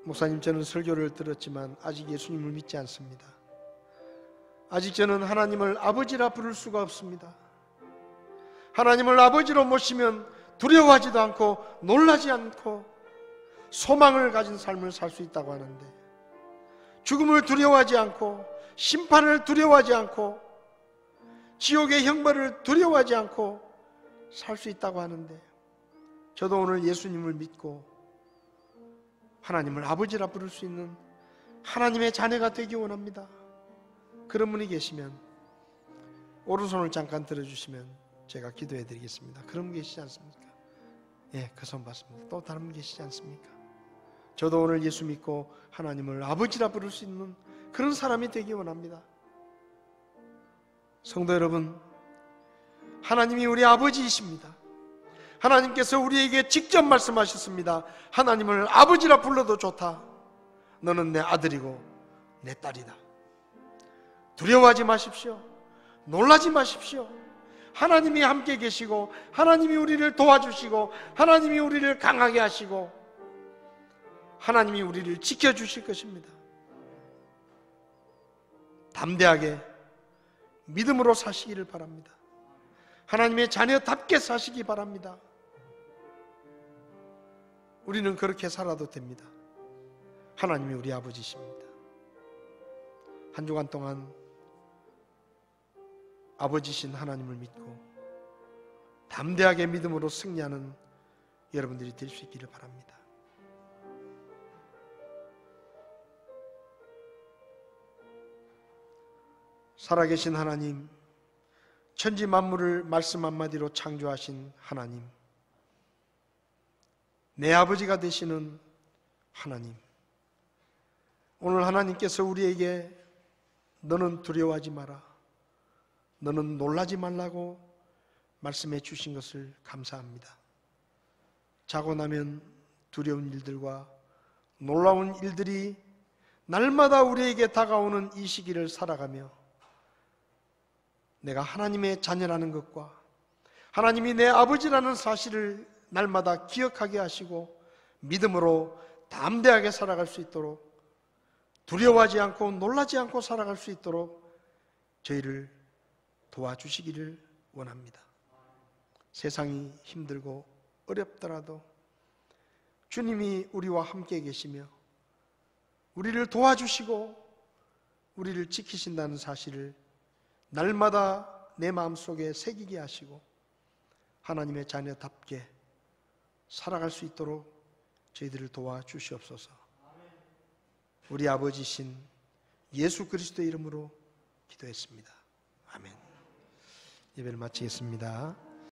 목사님 저는 설교를 들었지만 아직 예수님을 믿지 않습니다. 아직 저는 하나님을 아버지라 부를 수가 없습니다. 하나님을 아버지로 모시면 두려워하지도 않고 놀라지 않고 소망을 가진 삶을 살 수 있다고 하는데, 죽음을 두려워하지 않고 심판을 두려워하지 않고 지옥의 형벌을 두려워하지 않고 살 수 있다고 하는데, 저도 오늘 예수님을 믿고 하나님을 아버지라 부를 수 있는 하나님의 자녀가 되기 원합니다. 그런 분이 계시면 오른손을 잠깐 들어주시면 제가 기도해 드리겠습니다. 그런 분 계시지 않습니까? 예, 그 손 봤습니다. 또 다른 분 계시지 않습니까? 저도 오늘 예수 믿고 하나님을 아버지라 부를 수 있는 그런 사람이 되기 원합니다. 성도 여러분, 하나님이 우리 아버지이십니다. 하나님께서 우리에게 직접 말씀하셨습니다. 하나님을 아버지라 불러도 좋다. 너는 내 아들이고 내 딸이다. 두려워하지 마십시오. 놀라지 마십시오. 하나님이 함께 계시고 하나님이 우리를 도와주시고 하나님이 우리를 강하게 하시고 하나님이 우리를 지켜주실 것입니다. 담대하게 믿음으로 사시기를 바랍니다. 하나님의 자녀답게 사시기 바랍니다. 우리는 그렇게 살아도 됩니다. 하나님이 우리 아버지십니다. 한 주간 동안 아버지신 하나님을 믿고 담대하게 믿음으로 승리하는 여러분들이 될 수 있기를 바랍니다. 살아계신 하나님, 천지 만물을 말씀 한마디로 창조하신 하나님, 내 아버지가 되시는 하나님, 오늘 하나님께서 우리에게 너는 두려워하지 마라, 너는 놀라지 말라고 말씀해 주신 것을 감사합니다. 자고 나면 두려운 일들과 놀라운 일들이 날마다 우리에게 다가오는 이 시기를 살아가며 내가 하나님의 자녀라는 것과 하나님이 내 아버지라는 사실을 날마다 기억하게 하시고 믿음으로 담대하게 살아갈 수 있도록, 두려워하지 않고 놀라지 않고 살아갈 수 있도록 저희를 도와주시기를 원합니다. 세상이 힘들고 어렵더라도 주님이 우리와 함께 계시며 우리를 도와주시고 우리를 지키신다는 사실을 날마다 내 마음속에 새기게 하시고 하나님의 자녀답게 살아갈 수 있도록 저희들을 도와주시옵소서. 우리 아버지신 예수 그리스도의 이름으로 기도했습니다. 아멘. 예배를 마치겠습니다.